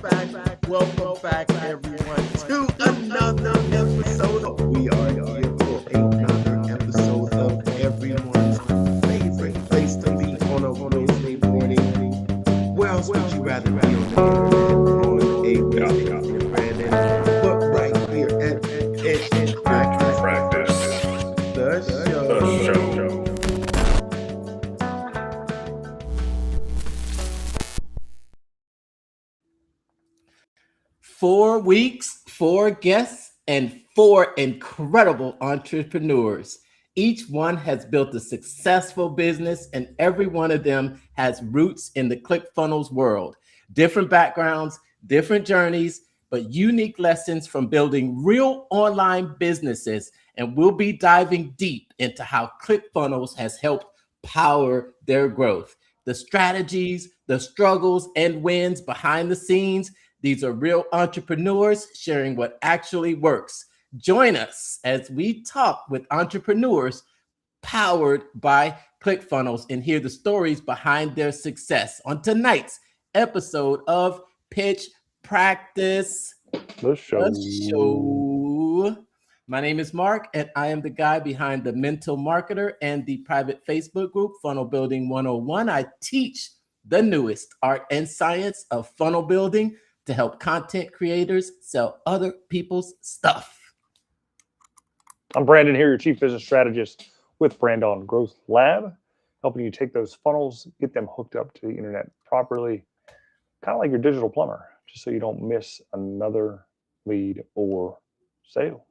Welcome back, everyone, to another episode. We are here for another episode of everyone's favorite place to be on a Wednesday morning. Where else would you rather be on the internet on a Wednesday morning, Brandon? But right here at Practice, the show. 4 weeks, 4 guests, and 4 incredible entrepreneurs. Each one has built a successful business, and every one of them has roots in the Clickfunnels world. Different backgrounds, different journeys, but unique lessons from building real online businesses. And we'll be diving deep into how Clickfunnels has helped power their growth, the strategies, the struggles, and wins behind the scenes. These are real entrepreneurs sharing what actually works. Join us as we talk with entrepreneurs powered by ClickFunnels and hear the stories behind their success on tonight's episode of Pitch Practice, the show. My name is Mark, and I am the guy behind the Mental Marketer and the private Facebook group, Funnel Building 101. I teach the newest art and science of funnel building to help content creators sell other people's stuff. I'm Brandon here, your Chief Business Strategist with Brandon Growth Lab, helping you take those funnels, get them hooked up to the internet properly, kind of like your digital plumber, just so you don't miss another lead or sale.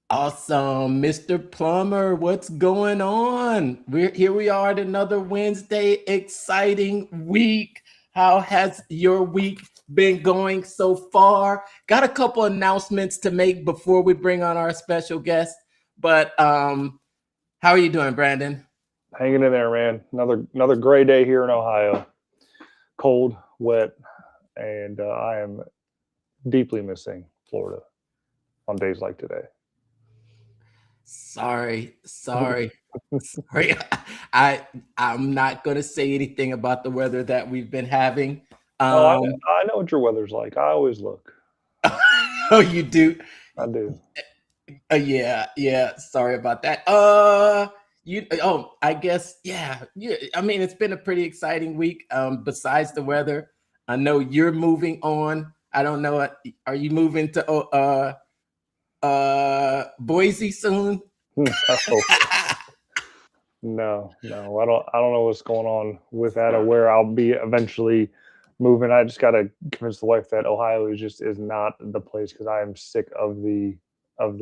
Awesome, Mr. Plumber, what's going on? Here we are at another Wednesday, exciting week. How has your week been going so far? Got a couple announcements to make before we bring on our special guest. But how are you doing, Brandon? Hanging in there, man. Another gray day here in Ohio. Cold, wet, and I am deeply missing Florida on days like today. Sorry. I'm not going to say anything about the weather that we've been having. I know what your weather's like. I always look. Oh, you do? I do. Yeah. Sorry about that. I guess, yeah. I mean, it's been a pretty exciting week. Besides the weather, I know you're moving on. I don't know. Are you moving to Boise soon? No. I don't know what's going on with that or where I'll be eventually moving. I just got to convince the wife that Ohio is not the place, because I am sick of the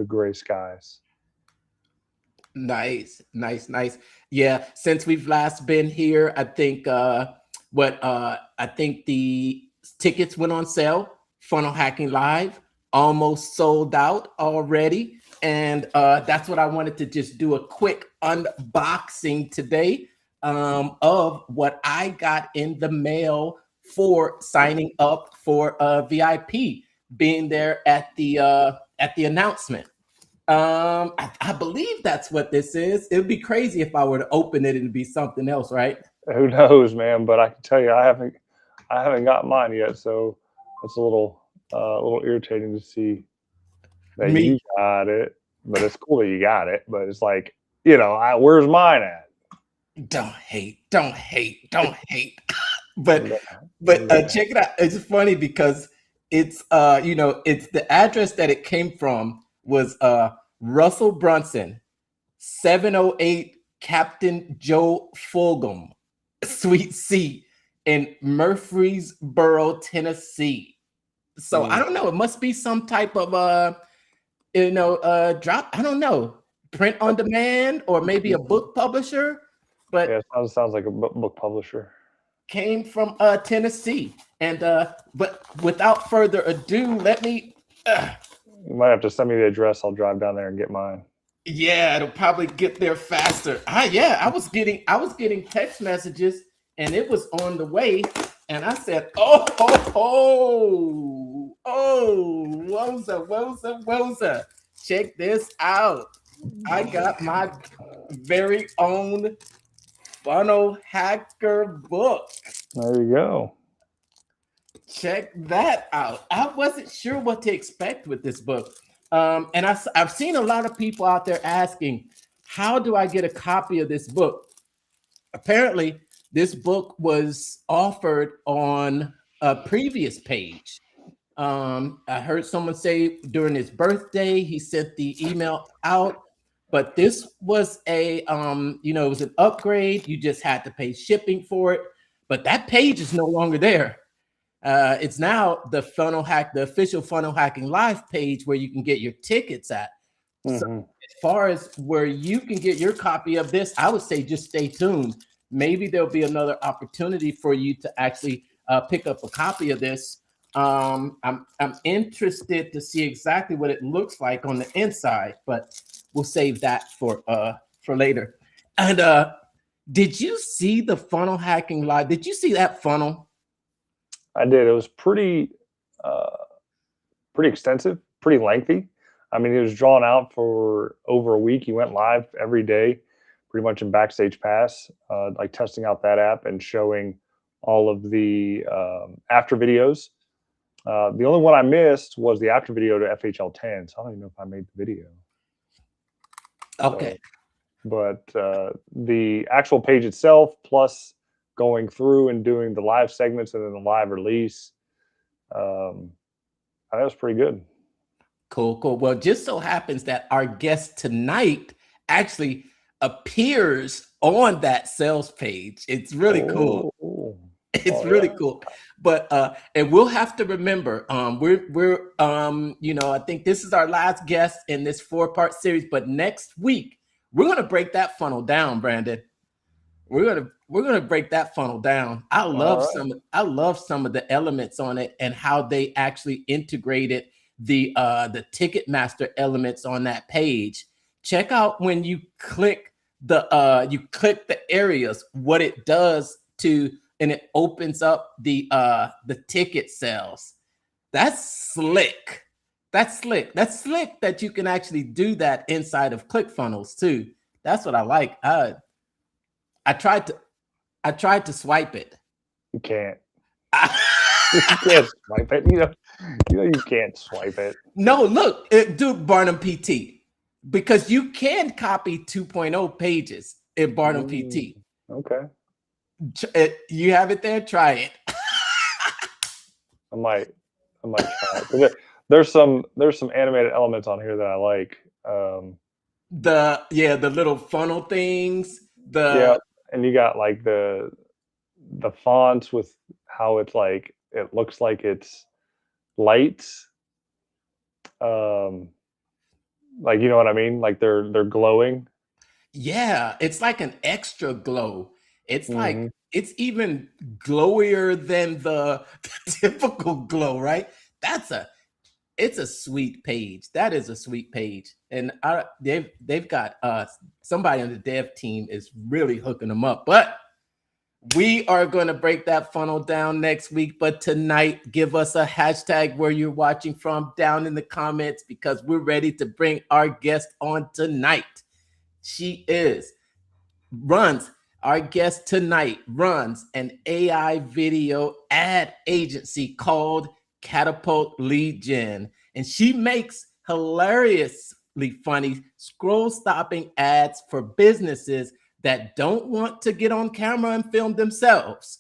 gray skies. Nice. Yeah, since we've last been here, I think I think the tickets went on sale. Funnel Hacking Live almost sold out already. And that's what I wanted to just do a quick unboxing today of what I got in the mail for signing up for VIP, being there at the announcement. I believe that's what this is. It would be crazy if I were to open it and it'd be something else, right? Who knows, man? But I can tell you, I haven't got mine yet, so it's a little irritating to see that you got it. But it's cool that you got it. But it's like, where's mine at? Don't hate. But check it out. It's funny because it's it's the address that it came from was Russell Brunson, 708 Captain Joe Fulgham, Suite C in Murfreesboro, Tennessee. So I don't know. It must be some type of drop. I don't know, print on demand or maybe a book publisher. But yeah, it sounds like a book publisher. Came from Tennessee, and but without further ado, let me. You might have to send me the address. I'll drive down there and get mine. Yeah, it'll probably get there faster. I was getting text messages, and it was on the way, and I said, Woza, check this out. I got my very own funnel hacker book. There you go. Check that out. I wasn't sure what to expect with this book. And I've seen a lot of people out there asking, how do I get a copy of this book? Apparently, this book was offered on a previous page. I heard someone say during his birthday, he sent the email out, but this was it was an upgrade. You just had to pay shipping for it, but that page is no longer there. It's now the official Funnel Hacking Live page where you can get your tickets at. So as far as where you can get your copy of this, I would say just stay tuned. Maybe there'll be another opportunity for you to actually pick up a copy of this. I'm interested to see exactly what it looks like on the inside, but we'll save that for later. And did you see the Funnel Hacking Live? Did you see that funnel? I did. It was pretty extensive, pretty lengthy. I mean, it was drawn out for over a week. He went live every day, pretty much in Backstage Pass, like testing out that app and showing all of the after videos. The only one I missed was the after video to FHL 10. So I don't even know if I made the video. Okay. But the actual page itself, plus going through and doing the live segments and then the live release, that was pretty good. Cool. Well, just so happens that our guest tonight actually appears on that sales page. It's really cool. It's really cool. But and we'll have to remember, we're I think this is our last guest in this 4-part series, but next week we're gonna break that funnel down, Brandon. We're gonna break that funnel down. I love some of the elements on it and how they actually integrated the Ticketmaster elements on that page. Check out when you click the areas, what it does to, and it opens up the ticket sales. That's slick. That's slick that you can actually do that inside of ClickFunnels too. That's what I like. I tried to swipe it. You can't. You can't swipe it. You know you can't swipe it. No, look, do Barnum PT, because you can copy 2.0 pages in Barnum PT. Okay. You have it there. Try it. I might try it. There's some animated elements on here that I like. The little funnel things. And you got like the fonts with how it's like, it looks like it's lights. Like, you know what I mean? Like they're glowing. Yeah, it's like an extra glow. It's like it's even glowier than the typical glow, right? It's a sweet page. That is a sweet page. And they've got somebody on the dev team is really hooking them up. But we are going to break that funnel down next week. But tonight, give us a hashtag where you're watching from down in the comments, because we're ready to bring our guest on tonight. Our guest tonight runs an AI video ad agency called Katapult Lead Gen, and she makes hilariously funny scroll-stopping ads for businesses that don't want to get on camera and film themselves,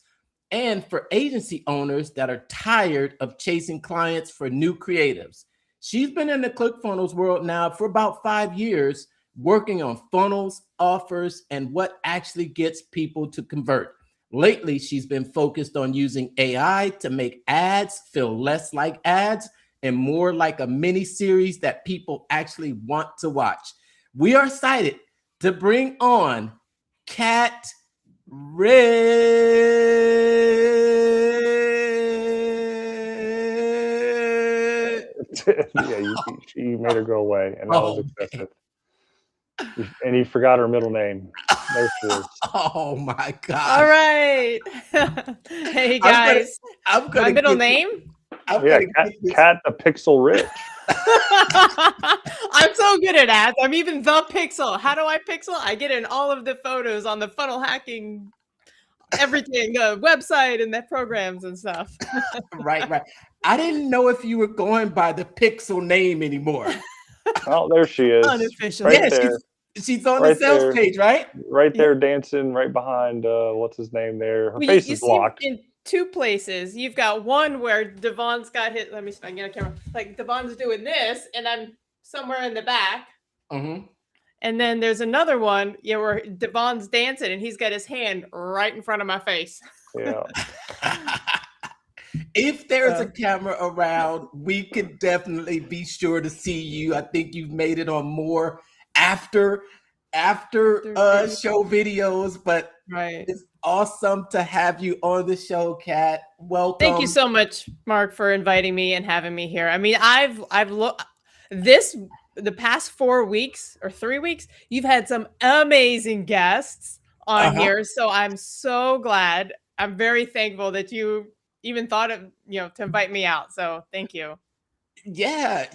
and for agency owners that are tired of chasing clients for new creatives. She's been in the ClickFunnels world now for about 5 years, working on funnels, offers, and what actually gets people to convert. Lately, she's been focused on using AI to make ads feel less like ads and more like a mini series that people actually want to watch. We are excited to bring on Kat Rich. Yeah, you made her go away, and that was excessive. And you forgot her middle name. There she is. Oh my God. All right. Hey guys. My middle name? Kat the Pixel Rich. I'm so good at ads. I'm even the pixel. How do I pixel? I get in all of the photos on the funnel hacking everything, website and the programs and stuff. Right. I didn't know if you were going by the Pixel name anymore. Oh, there she is. Unofficial. Right Yeah, there. she's on Right the sales there. page, right? Right there dancing right behind what's his name there. Her Well, face you is see blocked. in two places. You've got one where Devon's got hit. Let me see if I can get a camera. Like Devon's doing this, and I'm somewhere in the back. Mm-hmm. And then there's another one, where Devon's dancing, and he's got his hand right in front of my face. Yeah. If there's a camera around, we could definitely be sure to see you. I think you've made it on more after show videos, but Right. it's awesome to have you on the show, Kat. Welcome. Thank you so much, Mark, for inviting me and having me here. I mean, I've looked the past 4 weeks or 3 weeks, you've had some amazing guests on here. So I'm so glad. I'm very thankful that you even thought of, to invite me out. So thank you. Yeah.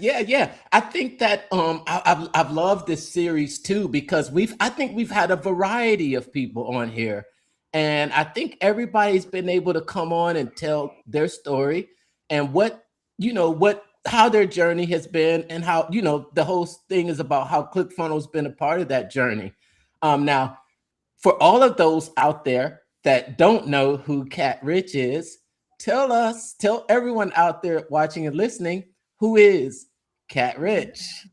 I think that I've loved this series too, because I think we've had a variety of people on here. And I think everybody's been able to come on and tell their story and how their journey has been, and how, the whole thing is about how ClickFunnels been a part of that journey. Now, for all of those out there that don't know who Kat Rich is, tell everyone out there watching and listening, who is Kat Rich?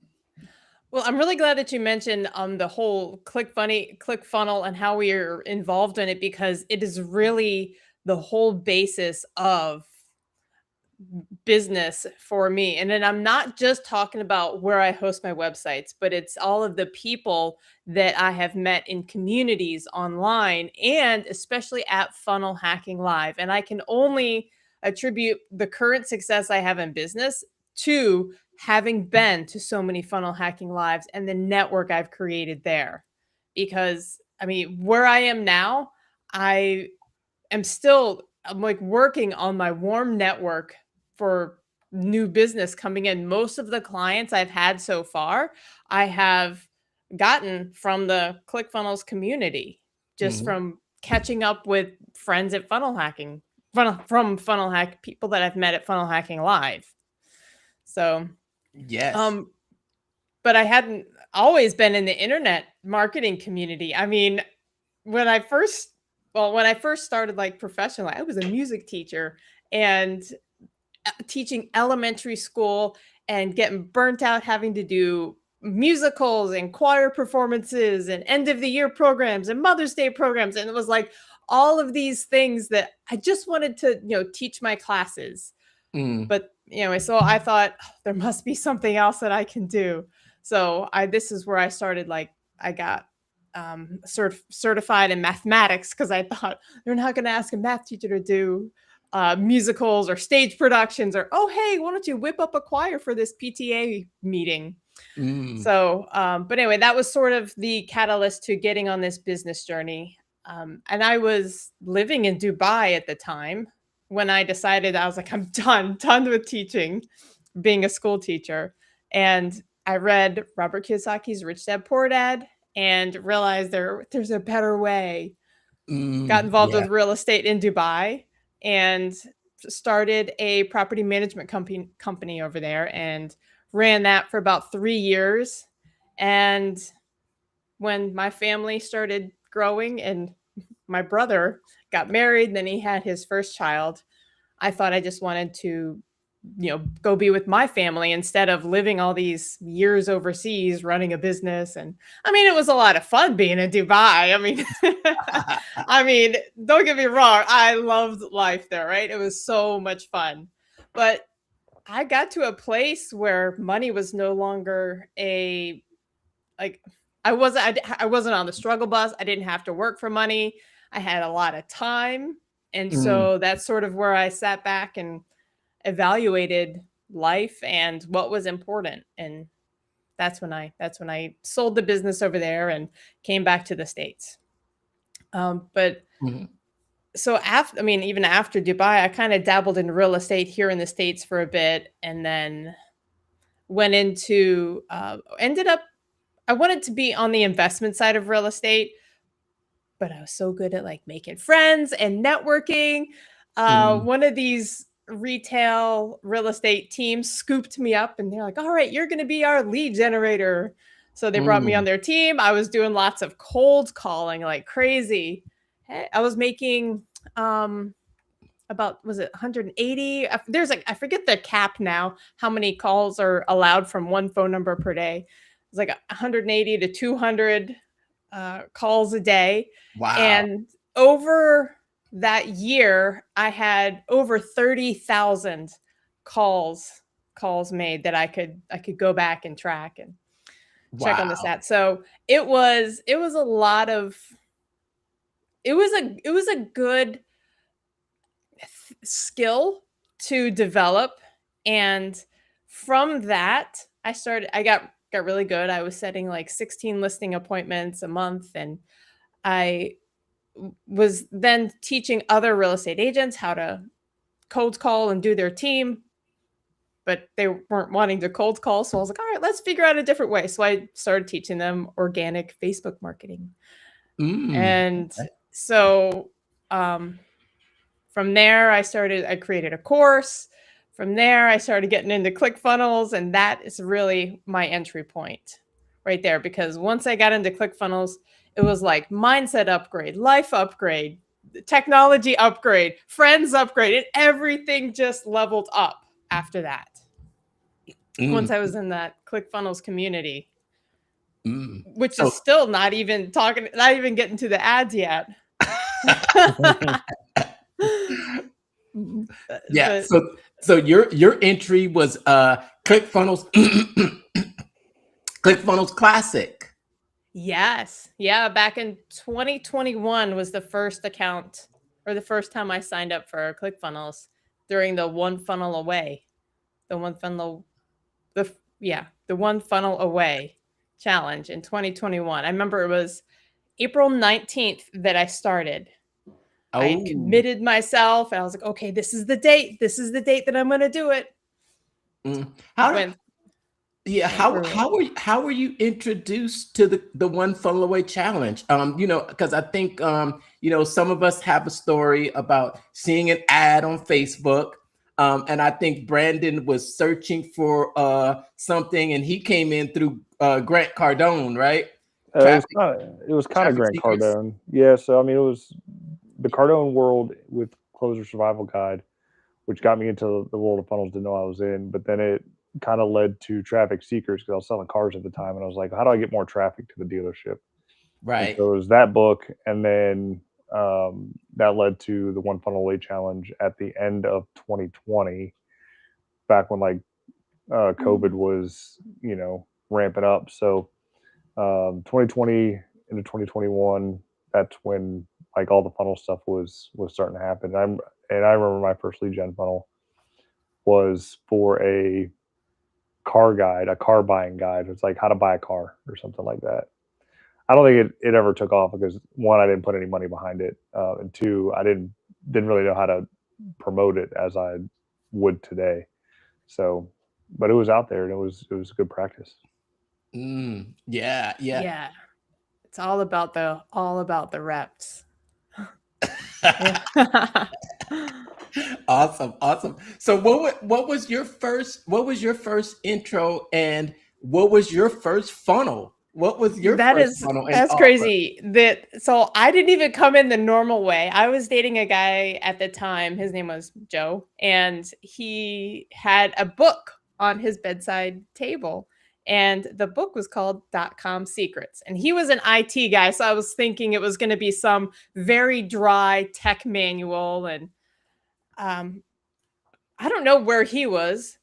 Well, I'm really glad that you mentioned the whole ClickFunnel and how we are involved in it, because it is really the whole basis of business for me. And then I'm not just talking about where I host my websites, but it's all of the people that I have met in communities online, and especially at Funnel Hacking Live. And I can only attribute the current success I have in business to having been to so many Funnel Hacking Lives and the network I've created there. Because I mean, where I am now, I'm like working on my warm network for new business coming in. Most of the clients I've had so far, I have gotten from the ClickFunnels community, just from catching up with friends at from Funnel Hack, people that I've met at Funnel Hacking Live. So, yes. But I hadn't always been in the internet marketing community. I mean, when I first started like professionally, I was a music teacher and teaching elementary school and getting burnt out having to do musicals and choir performances and end of the year programs and Mother's Day programs. And it was like all of these things that I just wanted to, teach my classes. But anyway, so I thought there must be something else that I can do. So this is where I started. Like I got certified in mathematics, because I thought they're not going to ask a math teacher to do musicals or stage productions, or, oh, hey, why don't you whip up a choir for this PTA meeting? So, but anyway, that was sort of the catalyst to getting on this business journey. And I was living in Dubai at the time when I decided, I was like, I'm done with teaching, being a school teacher. And I read Robert Kiyosaki's Rich Dad Poor Dad and realized there's a better way. Got involved with real estate in Dubai and started a property management company over there, and ran that for about 3 years. And when my family started growing and my brother got married, then he had his first child, I thought I just wanted to, go be with my family instead of living all these years overseas running a business. And I mean, it was a lot of fun being in Dubai. I mean, don't get me wrong, I loved life there, right? It was so much fun. But I got to a place where money was no longer I wasn't on the struggle bus. I didn't have to work for money. I had a lot of time. And so that's sort of where I sat back and evaluated life and what was important. And that's when I sold the business over there and came back to the States. So even after Dubai, I kind of dabbled in real estate here in the States for a bit, and then went into, I wanted to be on the investment side of real estate, but I was so good at like making friends and networking. One of these retail real estate teams scooped me up and they're like, all right, you're going to be our lead generator. So they brought me on their team. I was doing lots of cold calling like crazy. I was making about, was it 180? There's like, I forget the cap now, how many calls are allowed from one phone number per day. It's like 180 to 200 calls a day. Wow. And over that year, I had over 30,000 calls made that I could go back and track and check on the stats. So it was a lot of, it was a good skill to develop. And from that, I got really good. I was setting like 16 listing appointments a month, and I was then teaching other real estate agents how to cold call and do their team, but they weren't wanting to cold call. So I was like, all right, let's figure out a different way. So I started teaching them organic Facebook marketing. And so from there, I created a course. From there, I started getting into ClickFunnels, and that is really my entry point right there. Because once I got into ClickFunnels, it was like mindset upgrade, life upgrade, technology upgrade, friends upgrade, and everything just leveled up after that. Once I was in that ClickFunnels community, which is still not even getting to the ads yet. Yeah. So your entry was ClickFunnels ClickFunnels Classic. Yes. Yeah. Back in 2021 was the first account, or the first time I signed up for ClickFunnels during the One Funnel Away. The One Funnel Away challenge in 2021. I remember it was April 19th that I started. I had committed myself, and I was like, okay, this is the date. This is the date that I'm going to do it. How were you introduced to the One Funnel Away challenge? Because I think some of us have a story about seeing an ad on Facebook. And I think Brandon was searching for something, and he came in through Grant Cardone, right? It was kind of Grant Cardone. Yeah. So, I mean, it was the Cardone world with Closer Survival Guide, which got me into the world of funnels, didn't know I was in. But then it kind of led to Traffic Seekers, because I was selling cars at the time. And I was like, how do I get more traffic to the dealership? Right. And so it was that book. And then that led to the One Funnel Away challenge at the end of 2020, back when like COVID was, ramping up. So 2020 into 2021, that's when like all the funnel stuff was starting to happen. And I remember my first lead gen funnel was for a car buying guide. It's like how to buy a car or something like that. I don't think it ever took off because, one, I didn't put any money behind it, and two, I didn't really know how to promote it as I would today. So, but it was out there, and it was good practice. Yeah. It's all about the reps. Awesome. So what was your first intro, and what was your first funnel? What was your first funnel? That's crazy. So I didn't even come in the normal way. I was dating a guy at the time. His name was Joe, and he had a book on his bedside table. And the book was called .com Secrets. And he was an IT guy. So I was thinking it was going to be some very dry tech manual. And I don't know where he was,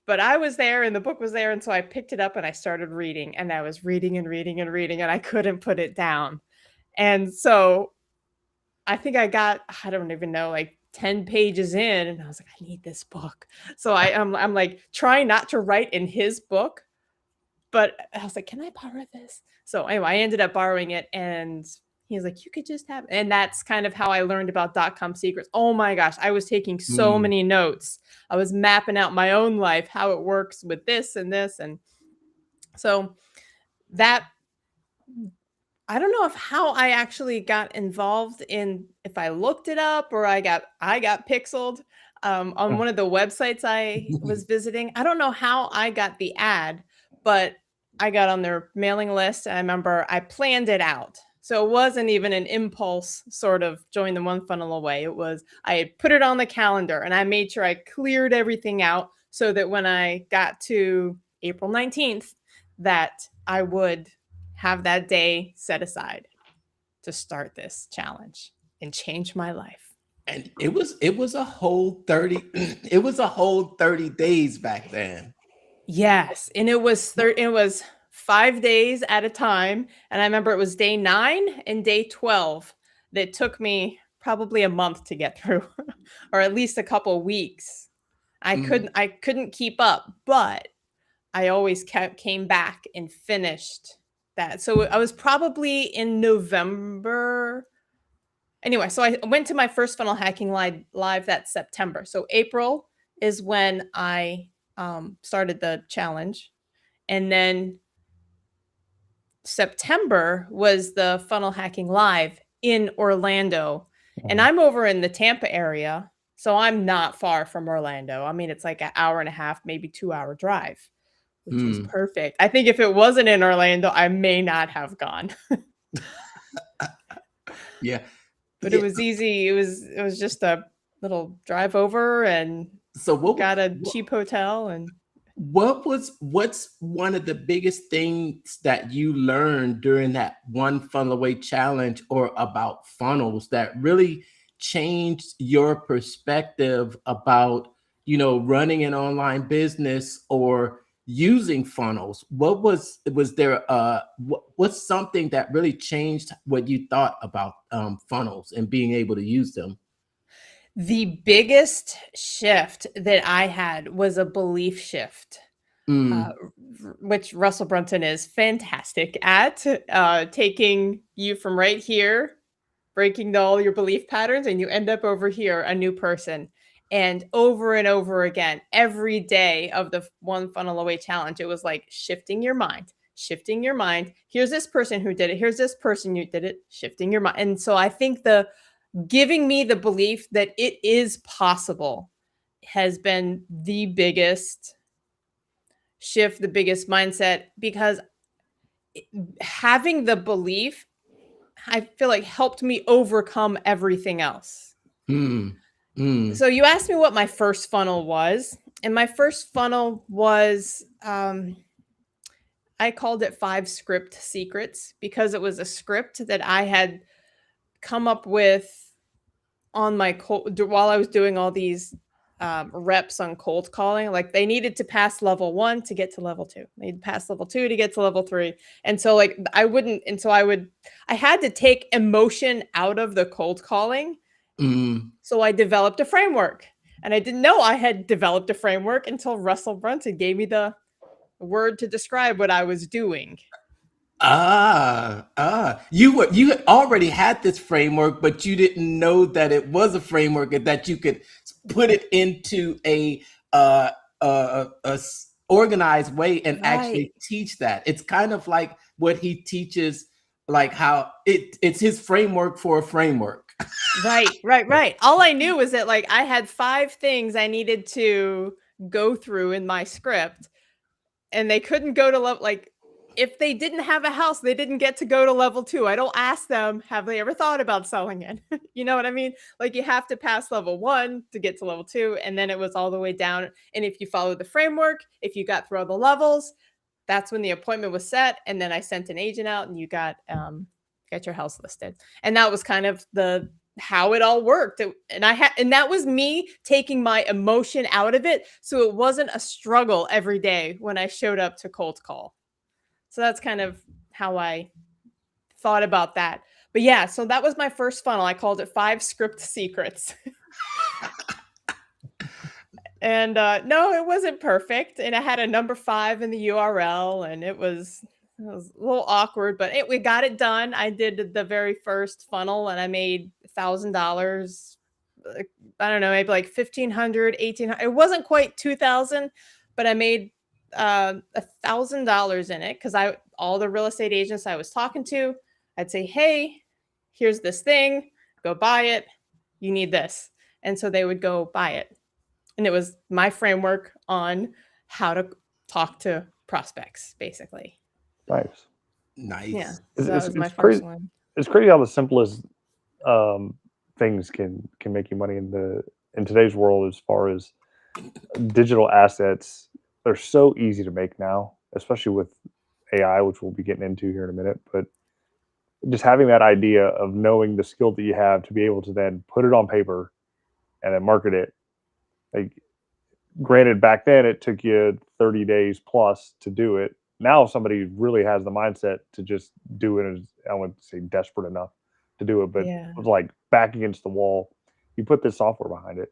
but I was there and the book was there. And so I picked it up and I started reading, and I was reading and reading and reading, and I couldn't put it down. And so I think I got, I don't even know, like 10 pages in, and I was like, I need this book. So I'm like trying not to write in his book, but I was like, can I borrow this? So anyway, I ended up borrowing it, and he was like, you could just have it. And that's kind of how I learned about .com Secrets. Oh my gosh, I was taking so many notes. I was mapping out my own life, how it works with this and this. And so that I don't know if how I actually got involved in, if I looked it up or I got pixeled on one of the websites I was visiting. I don't know how I got the ad, but I got on their mailing list and I remember I planned it out. So it wasn't even an impulse sort of join the one funnel away. It was, I had put it on the calendar and I made sure I cleared everything out so that when I got to April 19th, that I would have that day set aside to start this challenge and change my life. And it was a whole 30 it was a whole 30 days back then. Yes, and it was 5 days at a time, and I remember it was day 9 and day 12 that took me probably a month to get through or at least a couple weeks. I couldn't keep up, but I always came back and finished that. So I was probably in November. Anyway, so I went to my first funnel hacking live that September. So April is when I started the challenge. And then September was the funnel hacking live in Orlando. And I'm over in the Tampa area. So I'm not far from Orlando. I mean, it's like an hour and a half, maybe 2-hour drive, which was perfect. I think if it wasn't in Orlando, I may not have gone. Yeah. But it was easy. It was just a little drive over and So got a cheap hotel. And what's one of the biggest things that you learned during that one funnel away challenge or about funnels that really changed your perspective about, running an online business or using funnels? Was there what's something that really changed what you thought about funnels and being able to use them? the biggest shift that I had was a belief shift, which Russell Brunson is fantastic at, taking you from right here, breaking all your belief patterns, and you end up over here, a new person. And over again, every day of the one funnel away challenge, it was like shifting your mind, shifting your mind. Here's this person who did it. Here's this person who did it, shifting your mind. And so I think the giving me the belief that it is possible has been the biggest shift, the biggest mindset, because having the belief, I feel like helped me overcome everything else. So you asked me what my first funnel was, and my first funnel was, I called it 5 Script Secrets because it was a script that I had come up with on my while I was doing all these reps on cold calling. Like they needed to pass level 1 to get to level 2. They needed to pass level 2 to get to level 3. And so I had to take emotion out of the cold calling. So I developed a framework, and I didn't know I had developed a framework until Russell Brunson gave me the word to describe what I was doing. You had already had this framework, but you didn't know that it was a framework and that you could put it into a organized way and actually teach that. It's kind of like what he teaches, like how it's his framework for a framework. Right. All I knew was that like I had 5 things I needed to go through in my script, and they couldn't go to level, like if they didn't have a house, they didn't get to go to level 2. I don't ask them, have they ever thought about selling it? You know what I mean? Like you have to pass level 1 to get to level 2. And then it was all the way down. And if you follow the framework, if you got through all the levels, that's when the appointment was set. And then I sent an agent out and you got your house listed. And that was kind of how it all worked. And that was me taking my emotion out of it. So it wasn't a struggle every day when I showed up to cold call. So that's kind of how I thought about that. But yeah, so that was my first funnel. I called it 5 Script Secrets. And no, it wasn't perfect. And I had a number 5 in the URL, and it was a little awkward, but we got it done. I did the very first funnel, and I made $1,000. I don't know, maybe like $1,500, $1,800. It wasn't quite $2,000, but I made $1,000 in it because all the real estate agents I was talking to, I'd say, hey, here's this thing, go buy it. You need this. And so they would go buy it. And it was my framework on how to talk to prospects, basically. Nice. Nice. Yeah. So that was my It's first crazy. one. It's crazy how the simplest things can make you money in today's world. As far as digital assets, they're so easy to make now, especially with AI, which we'll be getting into here in a minute. But just having that idea of knowing the skill that you have to be able to then put it on paper and then market it. Like, granted, back then it took you 30 days plus to do it. Now, if somebody really has the mindset to just do it, I wouldn't say desperate enough to do it, but Yeah. like back against the wall, you put this software behind it,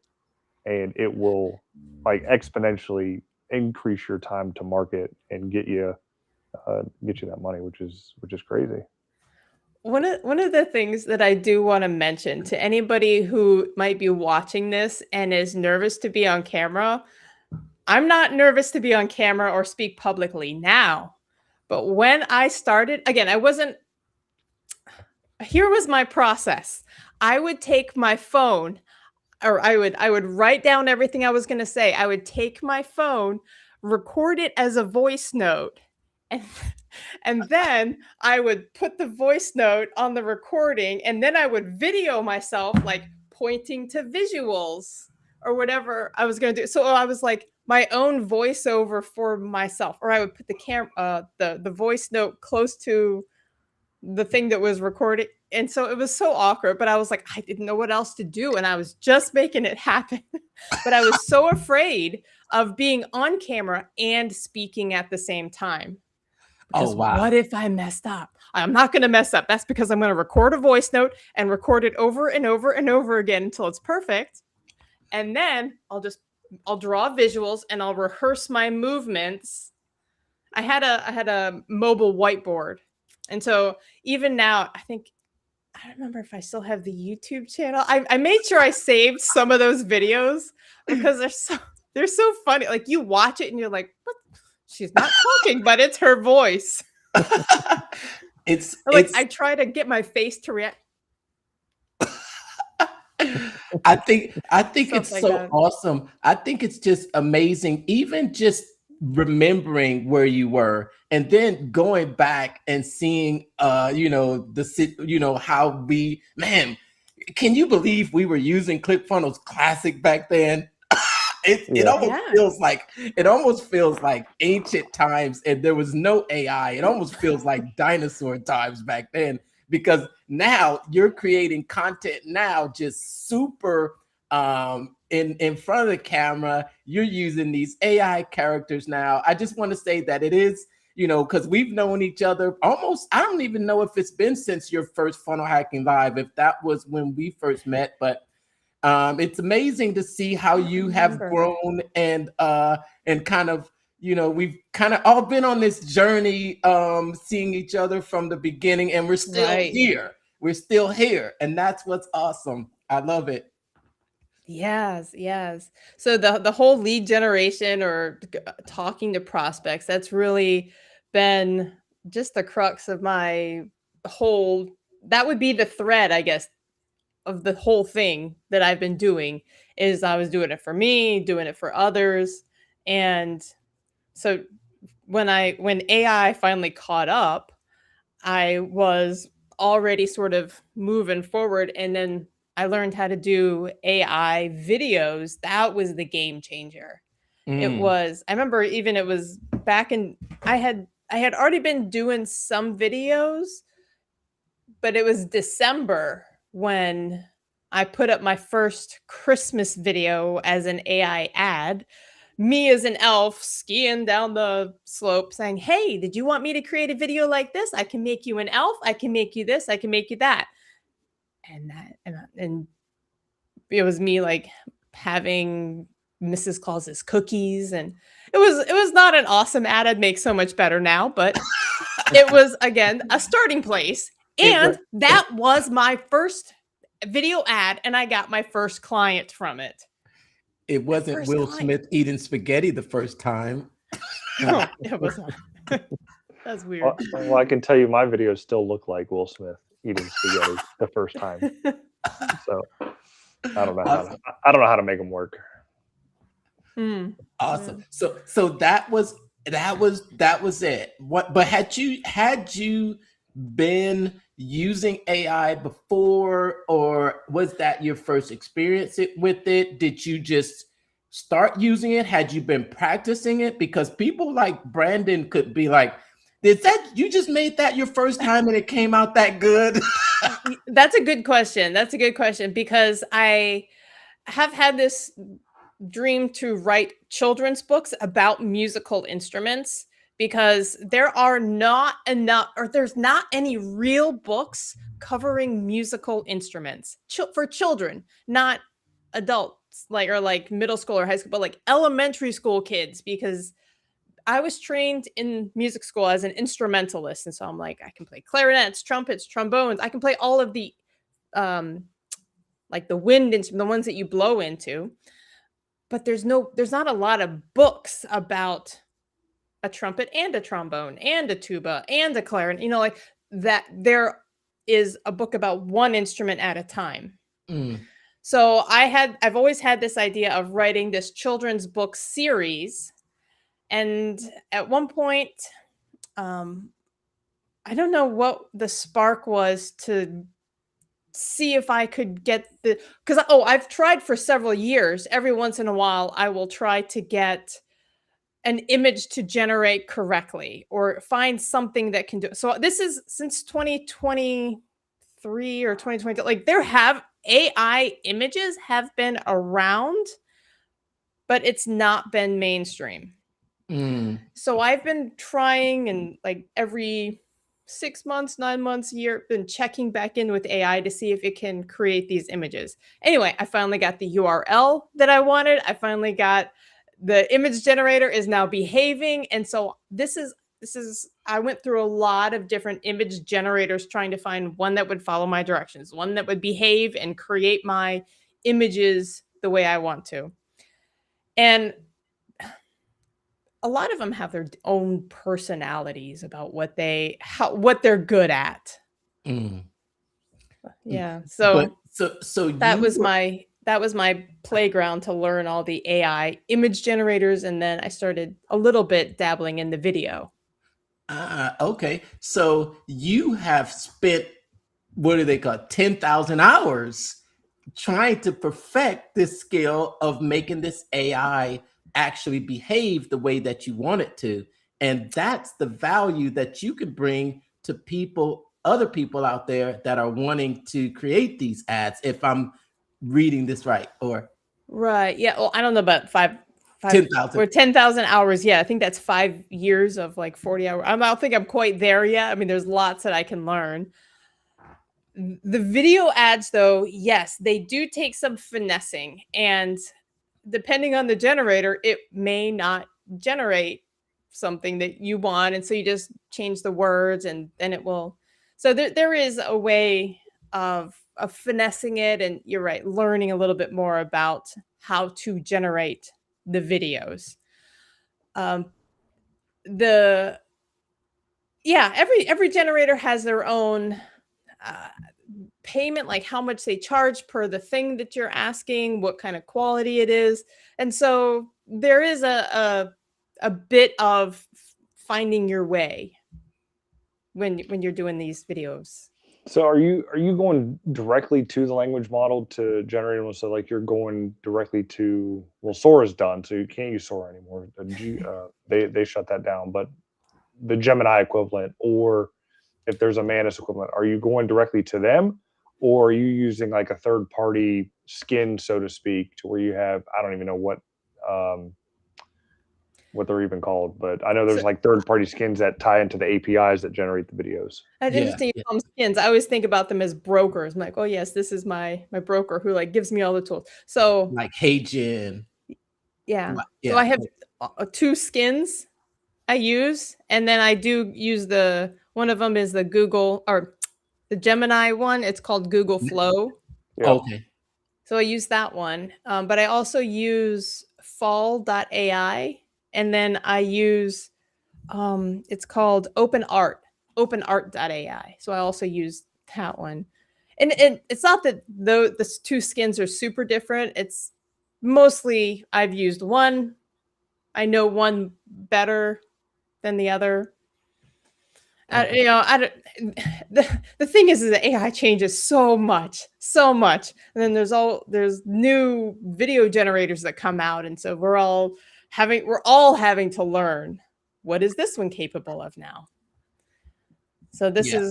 and it will like exponentially increase your time to market and get you that money, which is crazy. One of the things that I do want to mention to anybody who might be watching this and is nervous to be on camera, I'm not nervous to be on camera or speak publicly now. But when I started, again, here was my process. I would take my phone, or I would write down everything I was going to say. I would take my phone, record it as a voice note, and and then I would put the voice note on the recording, and then I would video myself like pointing to visuals or whatever I was going to do. So I was like my own voiceover for myself, or I would put the voice note close to the thing that was recorded. And so it was so awkward, but I was like, I didn't know what else to do. And I was just making it happen. But I was so afraid of being on camera and speaking at the same time. Because what if I messed up? I'm not going to mess up. That's because I'm going to record a voice note and record it over and over and over again until it's perfect. And then I'll draw visuals and I'll rehearse my movements. I had a mobile whiteboard. And so even now, I don't remember if I still have the YouTube channel. I made sure I saved some of those videos because they're so funny. Like, you watch it and you're like, what? She's not talking, but it's her voice. I try to get my face to react. I think it's like so that. awesome. I think it's just amazing, even just remembering where you were and then going back and seeing how can you believe we were using ClickFunnels Classic back then? It almost feels like ancient times, and there was no AI. It almost feels like dinosaur times back then, because now you're creating content now just super in front of the camera. You're using these AI characters now. I just want to say that it is, because we've known each other almost, I don't even know if it's been since your first Funnel Hacking Live, if that was when we first met, but it's amazing to see how you have grown and kind of, we've kind of all been on this journey, seeing each other from the beginning, and we're still here. We're still here. And that's what's awesome. I love it. Yes. So the whole lead generation or talking to prospects, that's really been just the crux of my whole, that would be the thread, I guess, of the whole thing that I've been doing. Is I was doing it for me, doing it for others. And so when AI finally caught up, I was already sort of moving forward, and then I learned how to do AI videos. That was the game changer. It was, I remember even it was back in, I had already been doing some videos, but it was December when I put up my first Christmas video as an AI ad. Me as an elf skiing down the slope saying, hey, did you want me to create a video like this? I can make you an elf. I can make you this. I can make you that. And it was me like having Mrs. Claus's cookies. And it was not an awesome ad. I'd make so much better now, but it was, again, a starting place. And that was my first video ad. And I got my first client from it. It wasn't Will Smith eating spaghetti the first time. No, it was not. That's weird. Well, I can tell you my videos still look like Will Smith eating spaghetti the first time. So I don't know Awesome. I don't know how to make them work. Awesome. So that was it. What? But had you been using AI before, or was that your first experience with it? Did you just start using it? Had you been practicing it? Because people like Brandon could be like, "Did that you just made that your first time and it came out that good?" That's a good question. That's a good question, because I have had this dream to write children's books about musical instruments, because there are not enough, or there's not any real books covering musical instruments for children, not adults, like, or like middle school or high school, but like elementary school kids, because I was trained in music school as an instrumentalist. And so I'm like, I can play clarinets, trumpets, trombones. I can play all of the um like the wind instrument, the ones that you blow into. But there's not a lot of books about a trumpet and a trombone and a tuba and a clarinet, like that. There is a book about one instrument at a time. So I've always had this idea of writing this children's book series. And at one point, I don't know what the spark was to see if I could get because I've tried for several years. Every once in a while, I will try to get an image to generate correctly or find something that can do it. So this is since 2023 or 2022. Like, AI images have been around, but it's not been mainstream. So I've been trying, and like every 6 months, 9 months, a year, been checking back in with AI to see if it can create these images. Anyway, I finally got the URL that I wanted. I finally got the image generator is now behaving. And so this is I went through a lot of different image generators trying to find one that would follow my directions, one that would behave and create my images the way I want to. And a lot of them have their own personalities about what they're good at. Yeah. So that was my playground to learn all the AI image generators. And then I started a little bit dabbling in the video. Okay. So you have spent, what do they call it, 10,000 hours trying to perfect this skill of making this AI actually behave the way that you want it to. And that's the value that you could bring to other people out there that are wanting to create these ads, if I'm reading this right. Right. Yeah. Well, I don't know about 10,000 or 10,000 hours. Yeah. I think that's 5 years of like 40 hours. I don't think I'm quite there yet. I mean, there's lots that I can learn. The video ads, though, yes, they do take some finessing, and depending on the generator, it may not generate something that you want. And so you just change the words and then it will. So there is a way of finessing it. And you're right, learning a little bit more about how to generate the videos. Every generator has their own payment, like how much they charge per the thing that you're asking, what kind of quality it is. And so there is a bit of finding your way when you're doing these videos. So are you going directly to the language model to generate them? So like you're going directly to, well, Sora's done, so you can't use Sora anymore. They shut that down, but the Gemini equivalent, or if there's a Manus equivalent, are you going directly to them, or are you using like a third party skin, so to speak, to where you have, I don't even know what they're even called, but I know there's like third party skins that tie into the APIs that generate the videos. That's interesting. You call them skins. I always think about them as brokers. I'm like, oh yes, this is my broker who like gives me all the tools. So like HeyGen. Yeah. So I have 2 skins I use, and then I do use one of them is the Google, or the Gemini one. It's called Google Flow. Yeah. Okay. So I use that one. But I also use fall.ai, and then I use It's called openart.ai. So I also use that one. And it's not that the two skins are super different. It's mostly I've used one. I know one better than the other. Okay. You know, I don't, the thing is that AI changes so much, and then there's new video generators that come out, and so we're all having to learn what is this one capable of now. So this Yeah.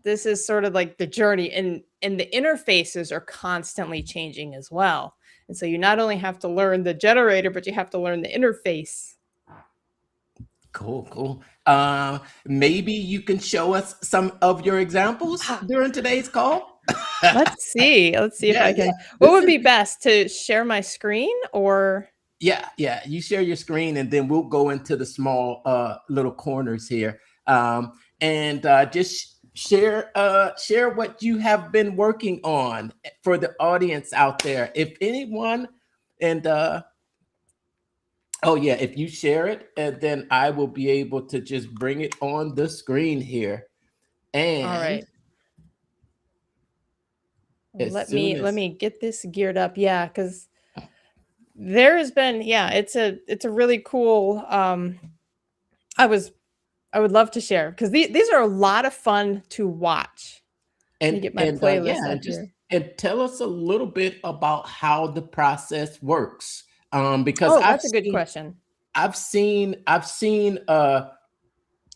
is sort of like the journey, and the interfaces are constantly changing as well. And so you not only have to learn the generator, but you have to learn the interface. Cool. Maybe you can show us some of your examples during today's call. Let's see if I can. What This would is be best, to share my screen or? Yeah. You share your screen, and then we'll go into the small little corners here, and just share what you have been working on for the audience out there. If anyone, and oh yeah, if you share it, and then I will be able to just bring it on the screen here. And All right. as Let soon as me get this geared up. Yeah, because there has been, it's a really cool. I would love to share, because these are a lot of fun to watch. Let me get my playlist up here. and tell us a little bit about how the process works. Because Oh, that's a good question. I've seen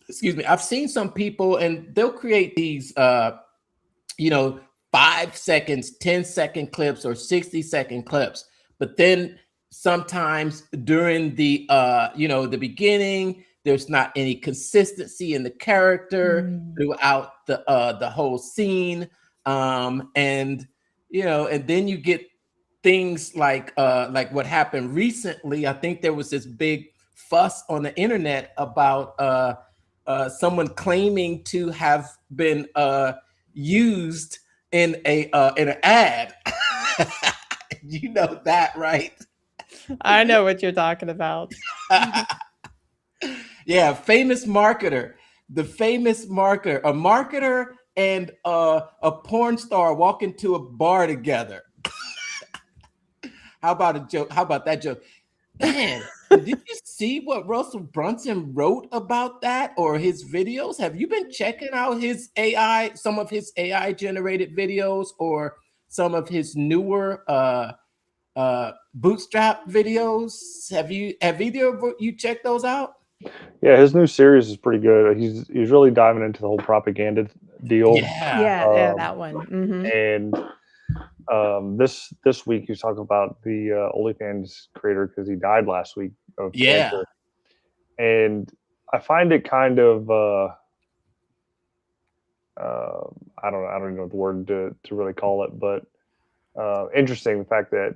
excuse me, I've seen some people, and they'll create these 5 seconds, 10-second clips, or 60-second clips. But then sometimes during the the beginning, there's not any consistency in the character throughout the whole scene. And and then you get things like what happened recently. I think there was this big fuss on the internet about someone claiming to have been used in an ad. You know that, right? I know what you're talking about. Yeah, famous marketer. The famous marketer, a marketer and a porn star walk into a bar together. How about a joke? How about that joke? Man, did you see what Russell Brunson wrote about that, or his videos? Have you been checking out his AI, some of his AI generated videos, or some of his newer bootstrap videos? Have either of you checked those out? Yeah, his new series is pretty good. He's really diving into the whole propaganda deal. Yeah. That one. And this week he's talking about the OnlyFans creator, because he died last week of cancer. And I find it kind of I don't even know the word to really call it, but interesting, the fact that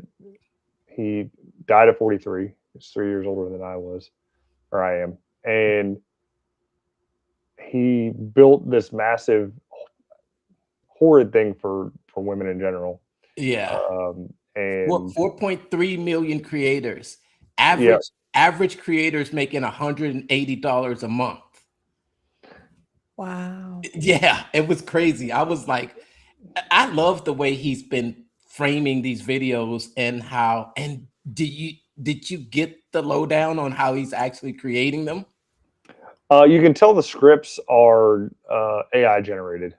he died at 43. He's 3 years older than I was, or I am, and he built this massive horrid thing for women in general. Yeah. And 4.3 million creators. Average creators making $180 a month. Wow. Yeah, it was crazy. I was like, I love the way he's been framing these videos, and did you get the lowdown on how he's actually creating them? You can tell the scripts are AI generated.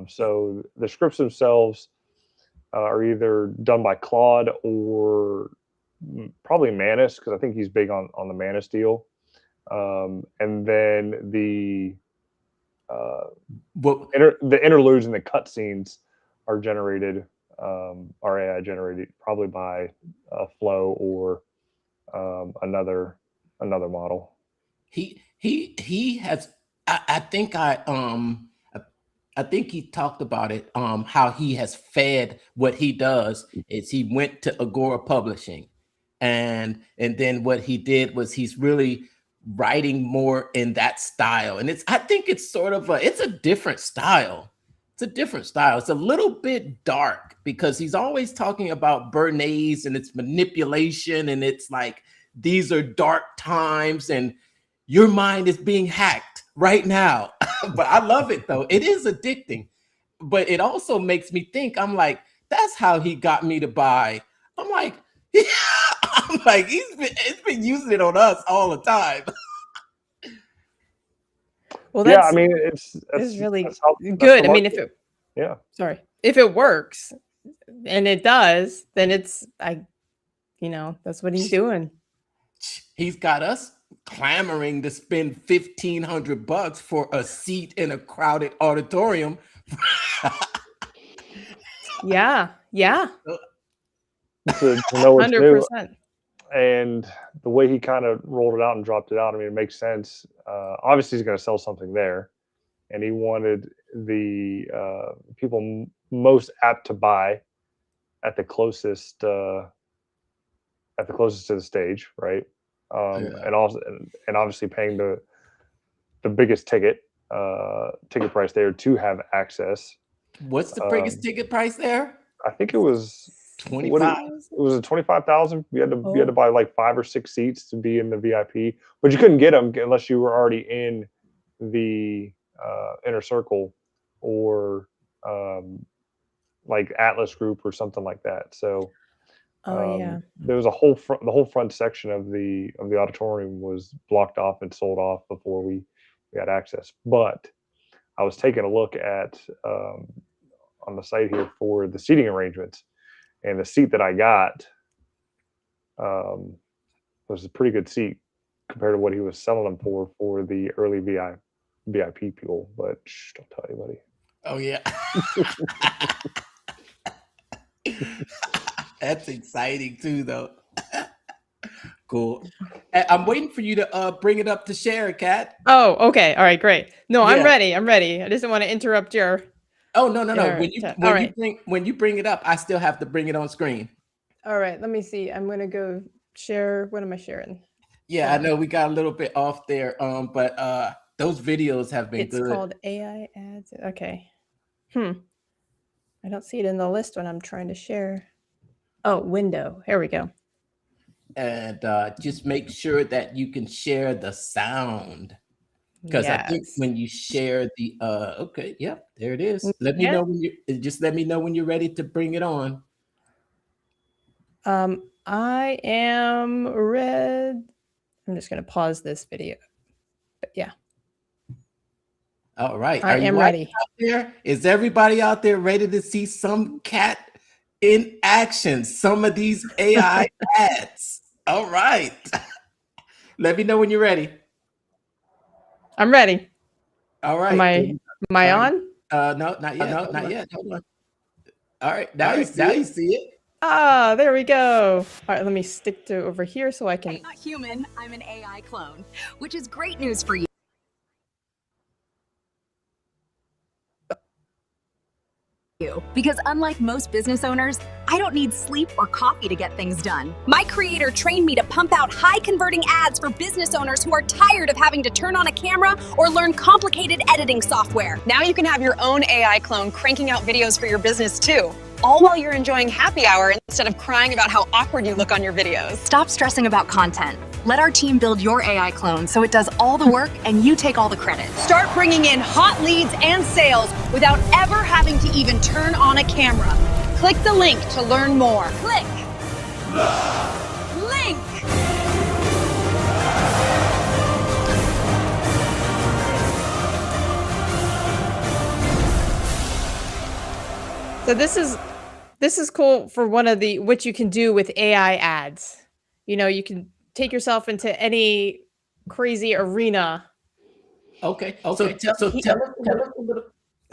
So the scripts themselves are either done by Claude or probably Manus, because I think he's big on the Manus deal. And then the interludes and the cutscenes are generated, are AI generated, probably by Flow or another model. He has. I think he talked about it. How he has fed what he does is he went to Agora Publishing, and then what he did was he's really writing more in that style. And I think it's sort of it's a different style. It's a different style. It's a little bit dark, because he's always talking about Bernays and its manipulation, and it's like these are dark times, and your mind is being hacked right now. But I love it though. It is addicting, but it also makes me think. I'm like, that's how he got me to buy. I'm like, I'm like, it's been using it on us all the time. Well, Yeah, that's I mean, it's really that's the good. I mean, if market. it Yeah. sorry, if it works and it does, then it's that's what he's doing. He's got us clamoring to spend $1,500 for a seat in a crowded auditorium. Yeah, yeah, To know what's new. 100%. And the way he kind of rolled it out and dropped it out, I mean, it makes sense. Obviously, he's going to sell something there, and he wanted the people most apt to buy at the closest to the stage, right? Yeah. And obviously paying the biggest ticket price there to have access. What's the biggest ticket price there? I think it was 25. it was a 25,000. You had to Oh. buy like 5 or 6 seats to be in the VIP, but you couldn't get them unless you were already in the inner circle or like Atlas Group or something like that. So Yeah. there was the whole front section of the auditorium was blocked off and sold off before we had access. But I was taking a look at on the site here for the seating arrangements, and the seat that I got was a pretty good seat compared to what he was selling them for the early VIP people. But don't tell anybody. Oh yeah. That's exciting too, though. Cool. I'm waiting for you to bring it up to share, Kat. Oh, okay. All right, great. No, I'm Yeah. ready. I'm ready. I just didn't want to interrupt your. Oh no. All right. When you bring it up, I still have to bring it on screen. All right. Let me see. I'm gonna go share. What am I sharing? Yeah, I know we got a little bit off there, but those videos have been It's good. called AI ads. Okay. I don't see it in the list when I'm trying to share. Oh, window. Here we go. And just make sure that you can share the sound, because I think when you share the okay, yep, there it is. Let me know when you're ready to bring it on. I am red. I'm just gonna pause this video. But yeah. All right. I am ready. Out there? Is everybody out there ready to see some Kat in action? Some of these AI ads. All right. Let me know when you're ready. I'm ready. All right. Am I on? No, not yet. No, not yet. Hold on. All right. Now you see it. Ah, there we go. All right, let me stick to over here so I can. I'm not human. I'm an AI clone, which is great news for you. Because unlike most business owners, I don't need sleep or coffee to get things done. My creator trained me to pump out high-converting ads for business owners who are tired of having to turn on a camera or learn complicated editing software. Now you can have your own AI clone cranking out videos for your business too, all while you're enjoying happy hour instead of crying about how awkward you look on your videos. Stop stressing about content. Let our team build your AI clone so it does all the work and you take all the credit. Start bringing in hot leads and sales without ever having to even turn on a camera. Click the link to learn more. Click. Link. So this is cool for one of the what you can do with AI ads. You can take yourself into any crazy arena. Okay. So tell us a little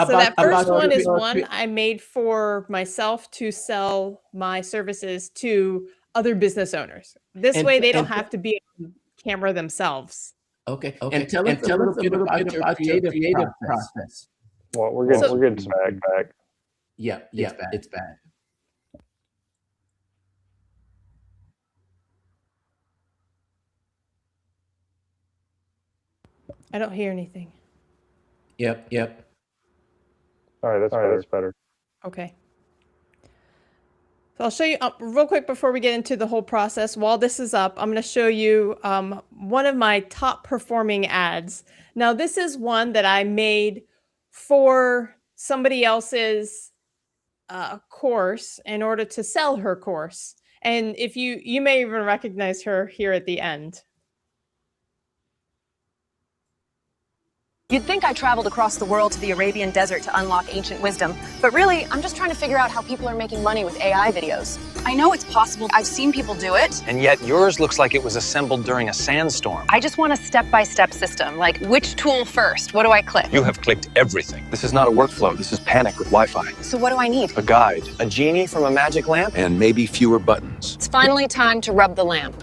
So that first about one is your- one I made for myself to sell my services to other business owners. This way they don't have to be on camera themselves. Okay. And tell us a little bit about your creative process. Well, we're getting some feedback. Yeah, it's bad. I don't hear anything. Yep. All right, that's better. Okay. So I'll show you real quick before we get into the whole process. While this is up, I'm going to show you one of my top performing ads. Now, this is one that I made for somebody else's course in order to sell her course. And if you may even recognize her here at the end. You'd think I traveled across the world to the Arabian desert to unlock ancient wisdom, but really, I'm just trying to figure out how people are making money with AI videos. I know it's possible. I've seen people do it. And yet yours looks like it was assembled during a sandstorm. I just want a step-by-step system, like which tool first? What do I click? You have clicked everything. This is not a workflow. This is panic with Wi-Fi. So what do I need? A guide, a genie from a magic lamp, and maybe fewer buttons. It's finally time to rub the lamp.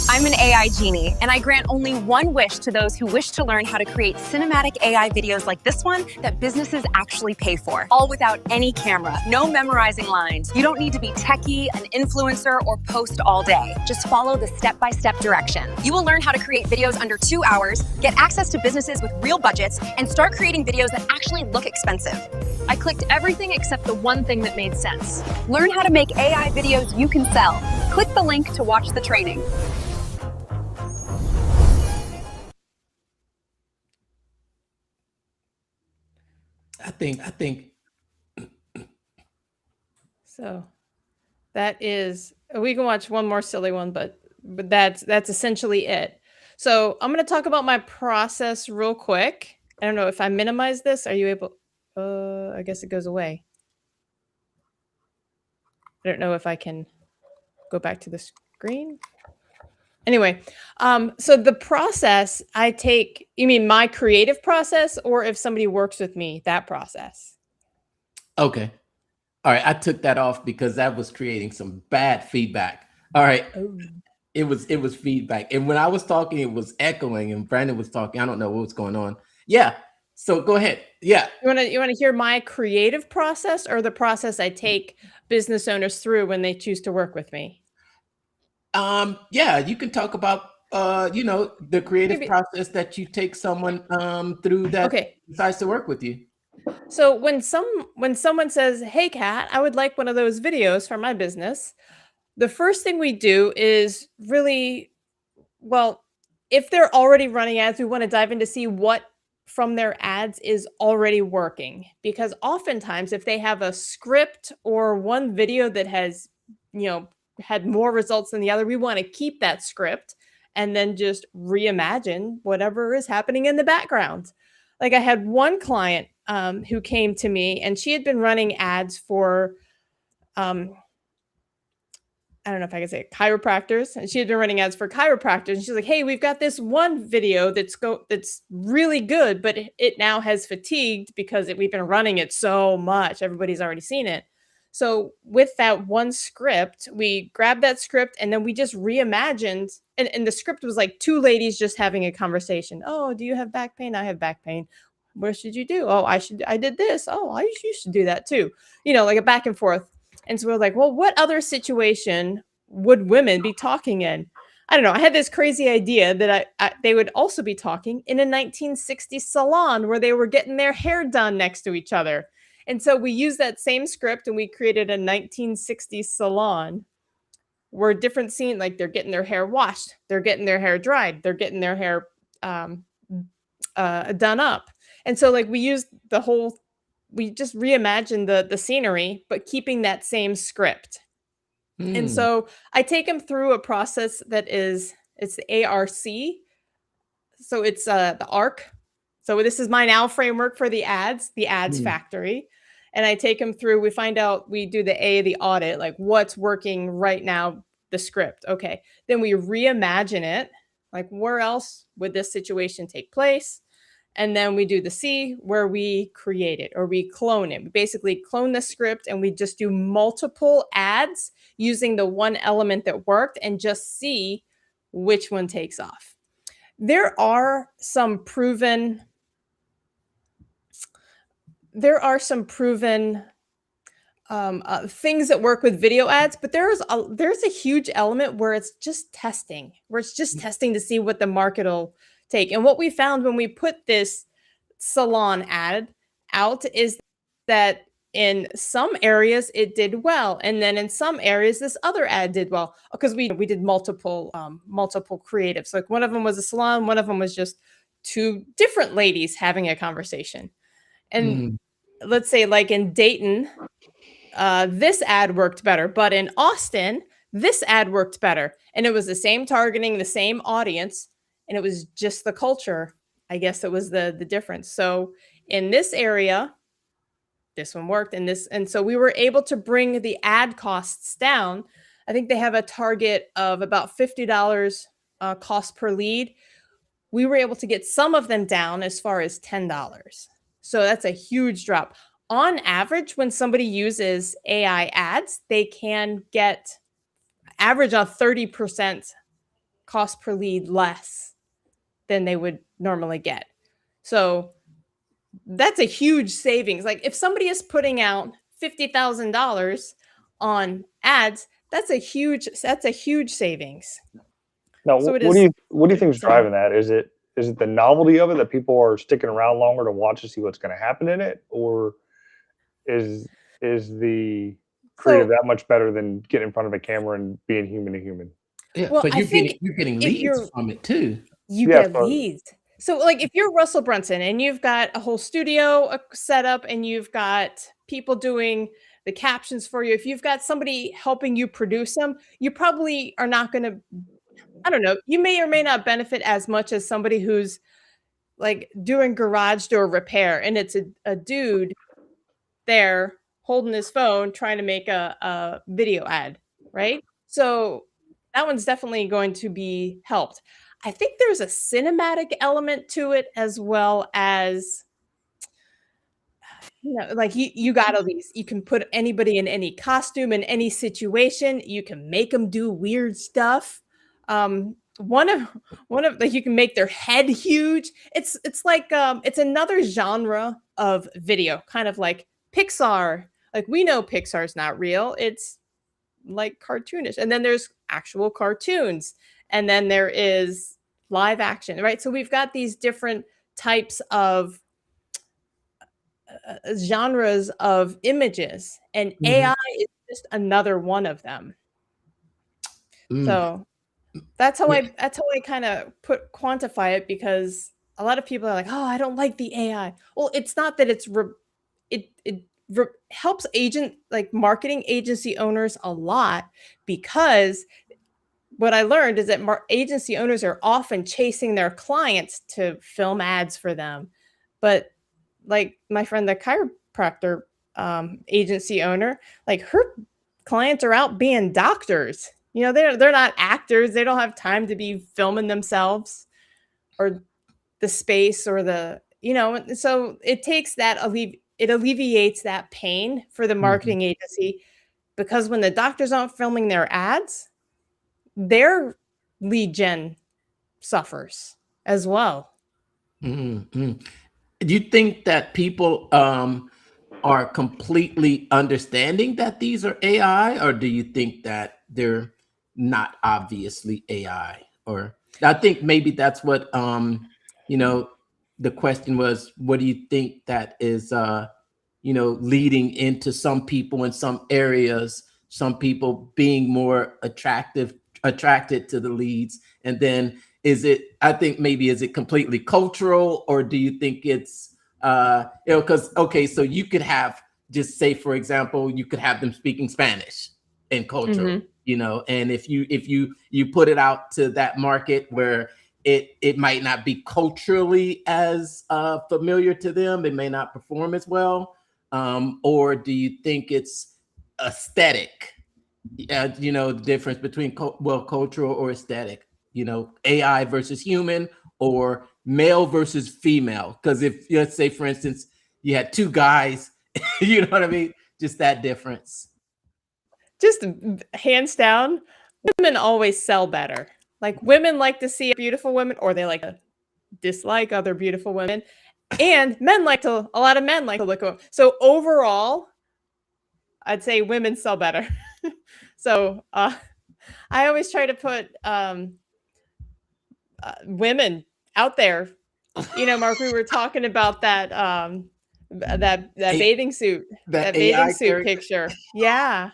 I'm an AI genie, and I grant only one wish to those who wish to learn how to create cinematic AI videos like this one that businesses actually pay for, all without any camera, no memorizing lines. You don't need to be techie, an influencer, or post all day. Just follow the step-by-step direction. You will learn how to create videos under 2 hours, get access to businesses with real budgets, and start creating videos that actually look expensive. I clicked everything except the one thing that made sense. Learn how to make AI videos you can sell. Click the link to watch the training. I think. So that is, we can watch one more silly one, but that's essentially it. So I'm going to talk about my process real quick. I don't know if I minimize this. Are you able? I guess it goes away. I don't know if I can go back to the screen. Anyway, so the process I take, you mean my creative process, or if somebody works with me, that process? Okay. All right. I took that off because that was creating some bad feedback. All right. Oh. It was feedback. And when I was talking, it was echoing, and Brandon was talking. I don't know what was going on. Yeah. So go ahead. Yeah. You want to hear my creative process, or the process I take business owners through when they choose to work with me? Yeah, you can talk about the creative process that you take someone through that decides to work with you. So when someone says, "Hey Kat, I would like one of those videos for my business," the first thing we do is really, well, if they're already running ads, we want to dive in to see what from their ads is already working. Because oftentimes if they have a script or one video that has, had more results than the other, we want to keep that script and then just reimagine whatever is happening in the background. Like I had one client who came to me, and she had been running ads for, I don't know if I can say it, chiropractors, and she had been running ads for chiropractors. And she's like, "Hey, we've got this one video that's really good, but it now has fatigued because we've been running it so much. Everybody's already seen it." So with that one script, we grabbed that script and then we just reimagined. And the script was like two ladies just having a conversation. "Oh, do you have back pain? I have back pain. What should you do? Oh, I did this. Oh, you should do that too." Like a back and forth. And so we're like, well, what other situation would women be talking in? I don't know. I had this crazy idea that they would also be talking in a 1960s salon where they were getting their hair done next to each other. And so we used that same script and we created a 1960s salon where different scene, like they're getting their hair washed, they're getting their hair dried, they're getting their hair done up. And so like we just reimagined the scenery, but keeping that same script. And so I take them through a process it's the ARC. So it's the ARC. So this is my now framework for the ads factory. And I take them through, we find out, we do the audit, like what's working right now, the script. Okay. Then we reimagine it. Like where else would this situation take place? And then we do the C, where we create it or we clone it. We basically clone the script and we just do multiple ads using the one element that worked and just see which one takes off. There are some proven things that work with video ads, but there's a huge element where it's just testing, to see what the market will take. And what we found when we put this salon ad out is that in some areas it did well, and then in some areas this other ad did well, because we did multiple creatives. Like one of them was a salon, one of them was just two different ladies having a conversation. And let's say like in Dayton, this ad worked better, but in Austin, this ad worked better. And it was the same targeting, the same audience, and it was just the culture. I guess it was the difference. So in this area, this one worked, and so we were able to bring the ad costs down. I think they have a target of about $50 cost per lead. We were able to get some of them down as far as $10. So that's a huge drop. On average, when somebody uses AI ads, they can get average of 30% cost per lead less than they would normally get. So that's a huge savings. Like if somebody is putting out $50,000 on ads, that's a huge savings. Now, So what it do is. you think is driving that? Is it the novelty of it that people are sticking around longer to watch to see what's going to happen in it, or is the creative So, that much better than getting in front of a camera and being human to human? Yeah, well, but I think you're getting if leads from it too. you Yeah, get so- leads. So like if you're Russell Brunson and you've got a whole studio set up and you've got people doing the captions for you, if you've got somebody helping you produce them, you probably are not going to, I don't know, you may or may not benefit as much as somebody who's like doing garage door repair and it's a dude there holding his phone trying to make a video ad, right? So that one's definitely going to be helped. I think there's a cinematic element to it as well as, like you got all these. You can put anybody in any costume in any situation. You can make them do weird stuff. One of like you can make their head huge. It's like it's another genre of video, kind of like Pixar. Like we know Pixar's not real. It's like cartoonish. And then there's actual cartoons. And then there is live action, right? So we've got these different types of genres of images, and AI is just another one of them. So that's how I kind of quantify it, because a lot of people are like, "Oh, I don't like the AI." Well, it's not that it helps marketing agency owners a lot, because what I learned is that agency owners are often chasing their clients to film ads for them. But like my friend, the chiropractor agency owner, like her clients are out being doctors. They're not actors. They don't have time to be filming themselves or the space or so it takes that it alleviates that pain for the marketing agency, because when the doctors aren't filming their ads, their lead gen suffers as well. Do you think that people are completely understanding that these are AI, or do you think that they're not obviously AI? Or I think maybe that's what the question was. What do you think that is leading into some people in some areas, some people being more attracted to the leads? And then is it completely cultural, or do you think it's because so you could have, just say for example, you could have them speaking Spanish and cultural, and if you put it out to that market where it might not be culturally as familiar to them, it may not perform as well, or do you think it's aesthetic? The difference between cultural or aesthetic, AI versus human, or male versus female. Because if, let's say for instance, you had two guys, you know what I mean? Just that difference. Just hands down, women always sell better. Like women like to see beautiful women, or they like to dislike other beautiful women. And a lot of men like to look at them. So overall, I'd say women sell better. So I always try to put women out there. Mark, we were talking about that that A- bathing suit, that that bathing AI suit character. picture. Yeah.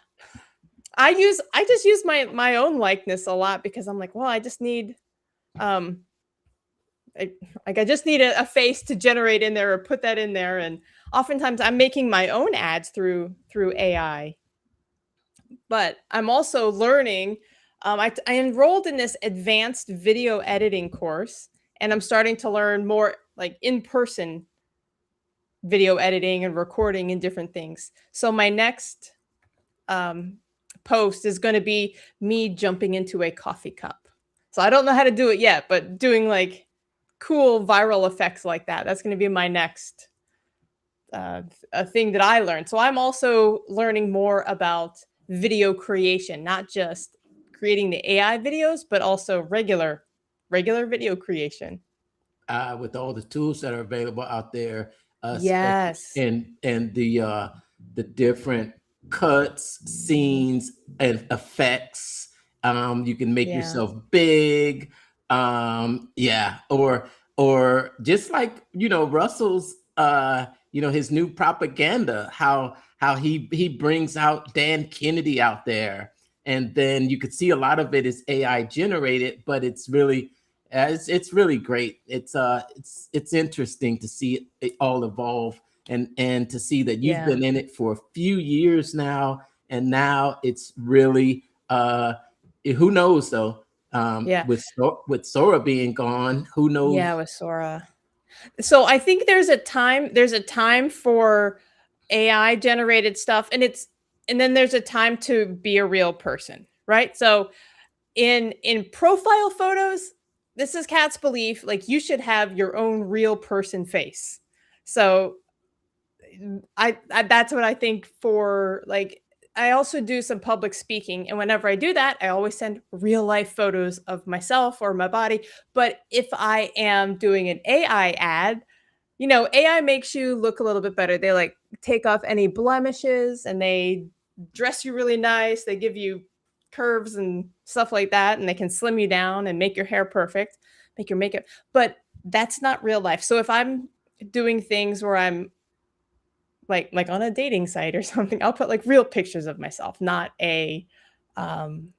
I just use my own likeness a lot because I'm like, well, I just need I just need a face to generate in there or put that in there. And oftentimes I'm making my own ads through AI. But I'm also learning. I enrolled in this advanced video editing course, and I'm starting to learn more like in-person video editing and recording and different things. So my next post is going to be me jumping into a coffee cup. So I don't know how to do it yet, but doing like cool viral effects like that. That's going to be my next a thing that I learned. So I'm also learning more about video creation, not just creating the AI videos, but also regular video creation. With all the tools that are available out there, Yes. and the different cuts, scenes, and effects. You can make Yeah. yourself big. Yeah, or just like Russell's his new propaganda, how he brings out Dan Kennedy out there, and then you could see a lot of it is AI generated, but it's really it's really great. It's interesting to see it all evolve, and to see that you've Yeah. been in it for a few years now, and now it's really who knows though. Yeah. With Sora being gone, who knows? Yeah, with Sora. So I think there's a time for AI generated stuff, and then there's a time to be a real person, right? So in profile photos, this is Kat's belief, like you should have your own real person face. So I that's what I think for like I also do some public speaking, and whenever I do that, I always send real life photos of myself or my body. But if I am doing an AI ad, AI makes you look a little bit better. They like take off any blemishes and they dress you really nice. They give you curves and stuff like that, and they can slim you down and make your hair perfect, make your makeup. But that's not real life. So if I'm doing things where I'm like on a dating site or something, I'll put like real pictures of myself, not um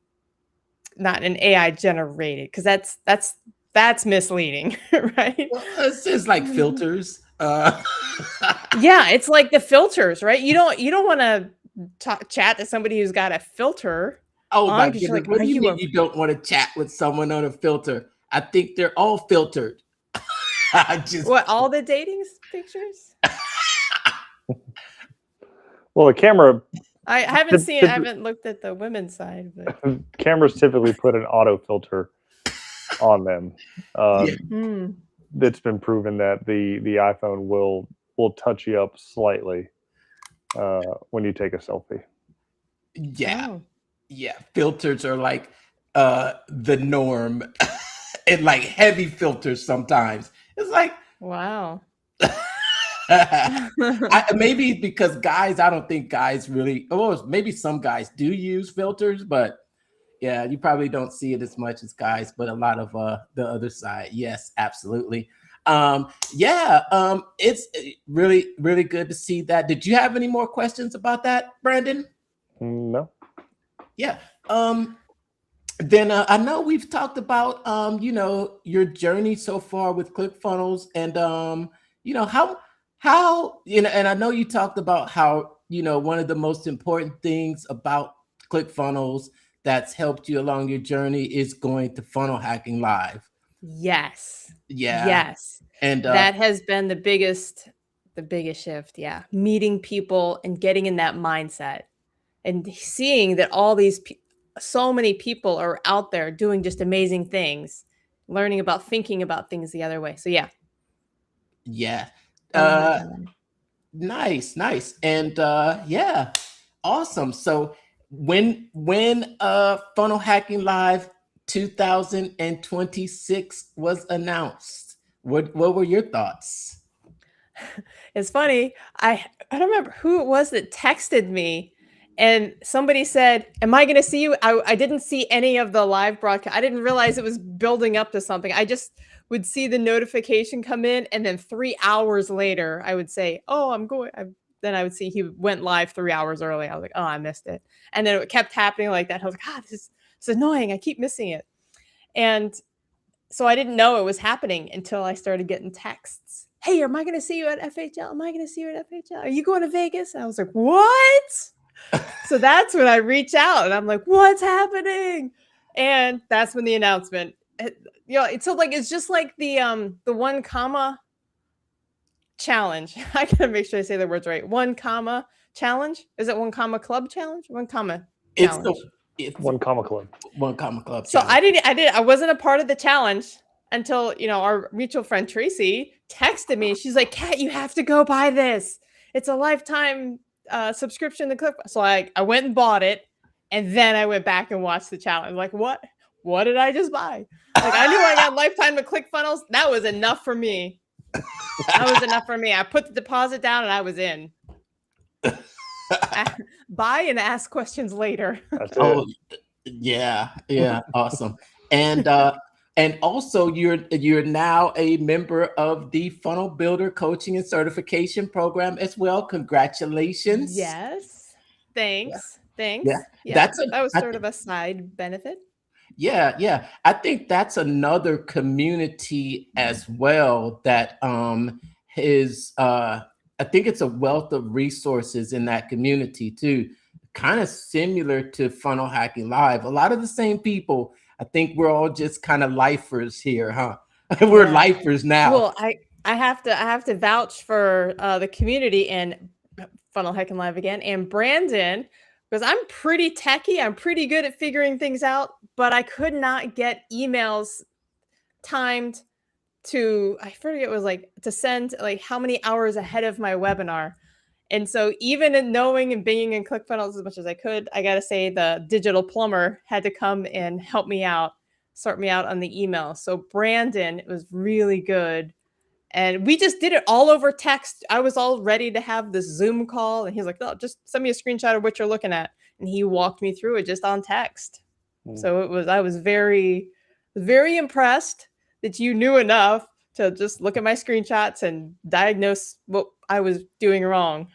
not an AI generated, because that's misleading, right? Well, it's just like filters. Yeah, it's like the filters, right? You don't want to chat to somebody who's got a filter Oh on my because you're goodness! like, What are do you you mean a you don't want to chat with someone on a filter? I think they're all filtered. I just what? All the dating pictures? Well, the camera I haven't seen. I typically, haven't looked at the women's side, but cameras typically put an auto filter on them. yeah, It's been proven that the iPhone will touch you up slightly when you take a selfie. yeah, oh yeah. Filters are like the norm, and like heavy filters sometimes. It's like wow. maybe because guys, I don't think guys really. Oh, maybe some guys do use filters, but yeah, you probably don't see it as much as guys. But a lot of the other side, yes, absolutely. It's really really good to see that. Did you have any more questions about that, Brandon? No. Yeah. Then I know we've talked about your journey so far with ClickFunnels, and how and I know you talked about how one of the most important things about ClickFunnels that's helped you along your journey is going to Funnel Hacking Live. Yes. Yeah, Yes. and That has been the biggest shift. Yeah. Meeting people and getting in that mindset and seeing that so many people are out there doing just amazing things, learning about thinking about things the other way. So yeah, yeah, funnel uh, hacking. nice, and yeah, awesome. So when Funnel Hacking Live 2026 was announced, what were your thoughts? It's funny. I don't remember who it was that texted me, And somebody said, "Am I going to see you?" I didn't see any of the live broadcast. I didn't realize it was building up to something. I just would see the notification come in, and then 3 hours later, I would say, "Oh, I'm going." Then I would see he went live 3 hours early. I was like, "Oh, I missed it." And then it kept happening like that. I was like, "God, this is annoying. I keep missing it." And so I didn't know it was happening until I started getting texts. "Hey, am I going to see you at FHL? Am I going to see you at FHL? Are you going to Vegas?" And I was like, "What?" So that's when I reach out and I'm like, "What's happening?" And that's when the announcement, it's so like, it's just like the 1 comma challenge. I gotta make sure I say the words right. 1 comma challenge. Is it 1 comma club challenge? 1 comma It's challenge. it's 1 comma club. 1 comma club. So challenge. I wasn't a part of the challenge until, our mutual friend Tracy texted me. She's like, "Kat, you have to go buy this. It's a lifetime subscription to Click." So I went and bought it, and then I went back and watched the challenge. Like, what did I just buy? Like, I knew I got lifetime to ClickFunnels. That was enough for me. That was enough for me. I put the deposit down and I was in. Buy and ask questions later. That's it. Oh, yeah, awesome. And also you're now a member of the Funnel Builder Coaching and Certification Program as well. Congratulations. Yes. Thanks. Yeah. Yeah. That was sort of a side benefit. Yeah. I think that's another community as well that is I think it's a wealth of resources in that community too. Kind of similar to Funnel Hacking Live. A lot of the same people. I think we're all just kind of lifers here, huh? We're lifers now. Well, I have to vouch for the community and Funnel Hacking Live again and Brandon, because I'm pretty techie. I'm pretty good at figuring things out, but I could not get emails timed to, I forget, it was like to send like how many hours ahead of my webinar. And so even in knowing and being in ClickFunnels as much as I could, I got to say the digital plumber had to come and help me out, sort me out on the email. So Brandon was really good. And we just did it all over text. I was all ready to have this Zoom call. And he's like, "Oh, just send me a screenshot of what you're looking at." And he walked me through it just on text. So I was very, very impressed that you knew enough to just look at my screenshots and diagnose what I was doing wrong.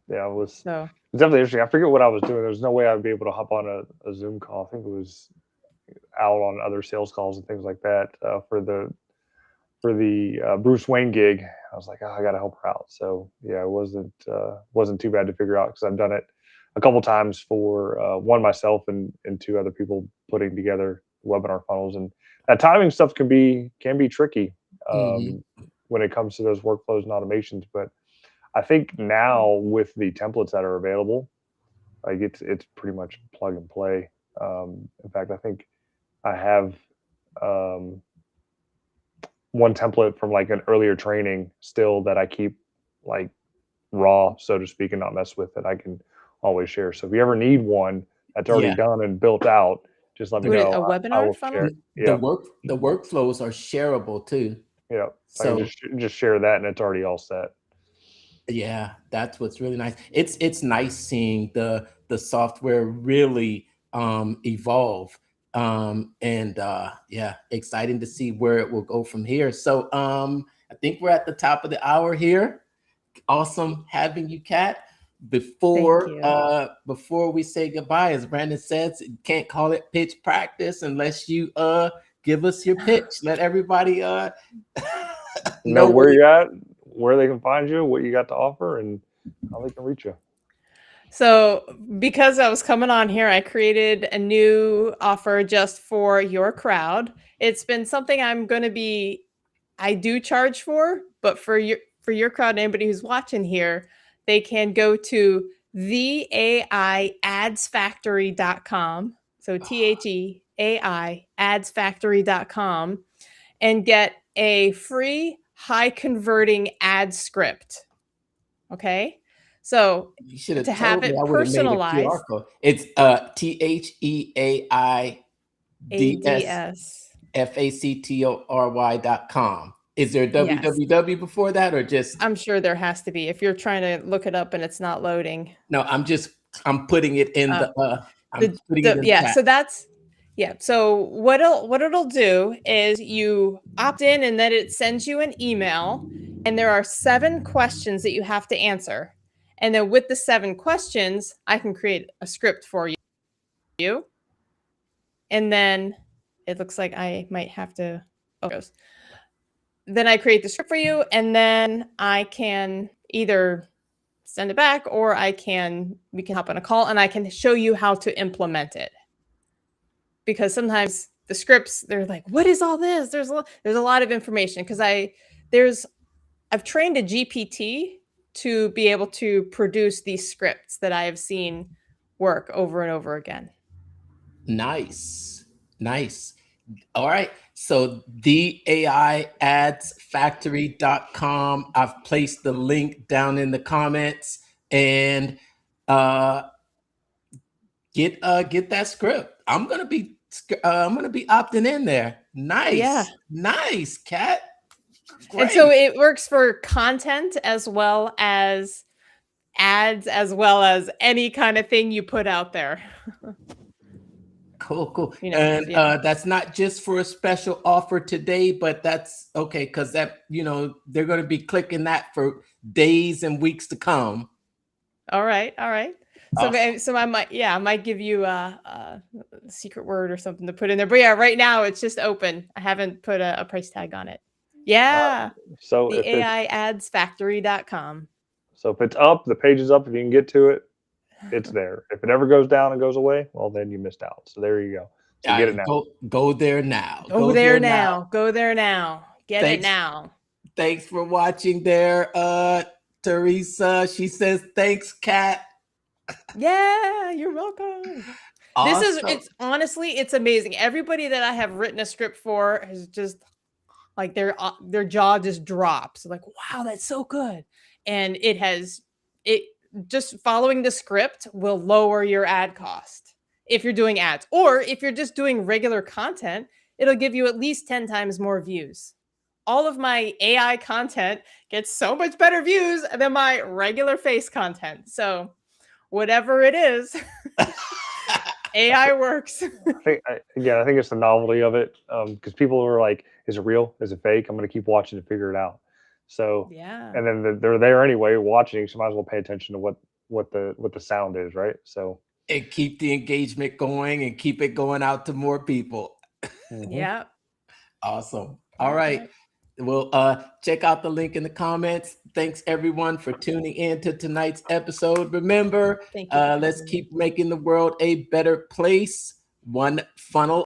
Yeah, it was definitely interesting. I forget what I was doing. There was no way I'd be able to hop on a Zoom call. I think it was out on other sales calls and things like that for the Bruce Wayne gig. I was like, "Oh, I got to help her out." So yeah, it wasn't too bad to figure out, because I've done it a couple times for one myself and 2 other people putting together webinar funnels, and that timing stuff can be tricky when it comes to those workflows and automations. But I think now with the templates that are available, like it's pretty much plug and play. In fact, I think I have one template from like an earlier training still that I keep like raw, so to speak, and not mess with it. I can always share. So if you ever need one that's already done and built out, just let me know. A webinar funnel? The workflows are shareable too. Yeah. So I can just share that and it's already all set. Yeah, that's what's really nice. It's nice seeing the software really evolve. Exciting to see where it will go from here. So I think we're at the top of the hour here. Awesome having you, Kat. Before we say goodbye, as Brandon says, you can't call it pitch practice unless you give us your pitch. Let everybody know where you're at, where they can find you, what you got to offer, and how they can reach you. So because I was coming on here, I created a new offer just for your crowd. It's been something I do charge for, but for your crowd, anybody who's watching here, they can go to theaiadsfactory.com. So THEAI adsfactory.com and get a free high converting ad script. Okay. So you should have to have it personalized. It's THEAIDSFACTORY.com. Is there a www before that, or just? I'm sure there has to be if you're trying to look it up and it's not loading. No, I'm just I'm putting it in I'm putting it in the Yeah, chat. so that's so what it'll do is you opt in and then it sends you an email, and there are 7 questions that you have to answer. And then with the 7 questions, I can create a script for you. And then it looks like I might have to then I create the script for you, and then I can either send it back, or we can hop on a call and I can show you how to implement it. Because sometimes the scripts, they're like, what is all this? There's a lot of information, because I've trained a GPT to be able to produce these scripts that I have seen work over and over again. Nice. All right. So theaiadsfactory.com. I've placed the link down in the comments, and get that script. I'm gonna be opting in there. Nice. Yeah. Nice, Kat. And so it works for content as well as ads, as well as any kind of thing you put out there. Cool. And that's not just for a special offer today, but that's okay, because that, they're going to be clicking that for days and weeks to come. All right. So, Awesome. so I might give you a secret word or something to put in there. But yeah, right now it's just open. I haven't put a price tag on it. Yeah. So the aiadsfactory.com. So if it's up, the page is up. If you can get to it, it's there. If it ever goes down and goes away, well, then you missed out. So there you go. So get it now. Go there now. Go there now. Get it now. Thanks for watching there, Teresa. She says, thanks, Kat. Yeah, you're welcome. Awesome. It's honestly, it's amazing. Everybody that I have written a script for has just like their jaw just drops. Like, wow, that's so good. And it just following the script will lower your ad cost if you're doing ads, or if you're just doing regular content, it'll give you at least 10 times more views. All of my AI content gets so much better views than my regular face content. So whatever it is, AI works. I think it's the novelty of it, because people are like, is it real? Is it fake? I'm going to keep watching to figure it out. So yeah, and then they're there anyway watching, so might as well pay attention to what the sound is, right? So and keep the engagement going and keep it going out to more people. Yeah. Awesome. All right. Well, check out the link in the comments. Thanks everyone for tuning in to tonight's episode. Remember, let's keep making the world a better place, one funnel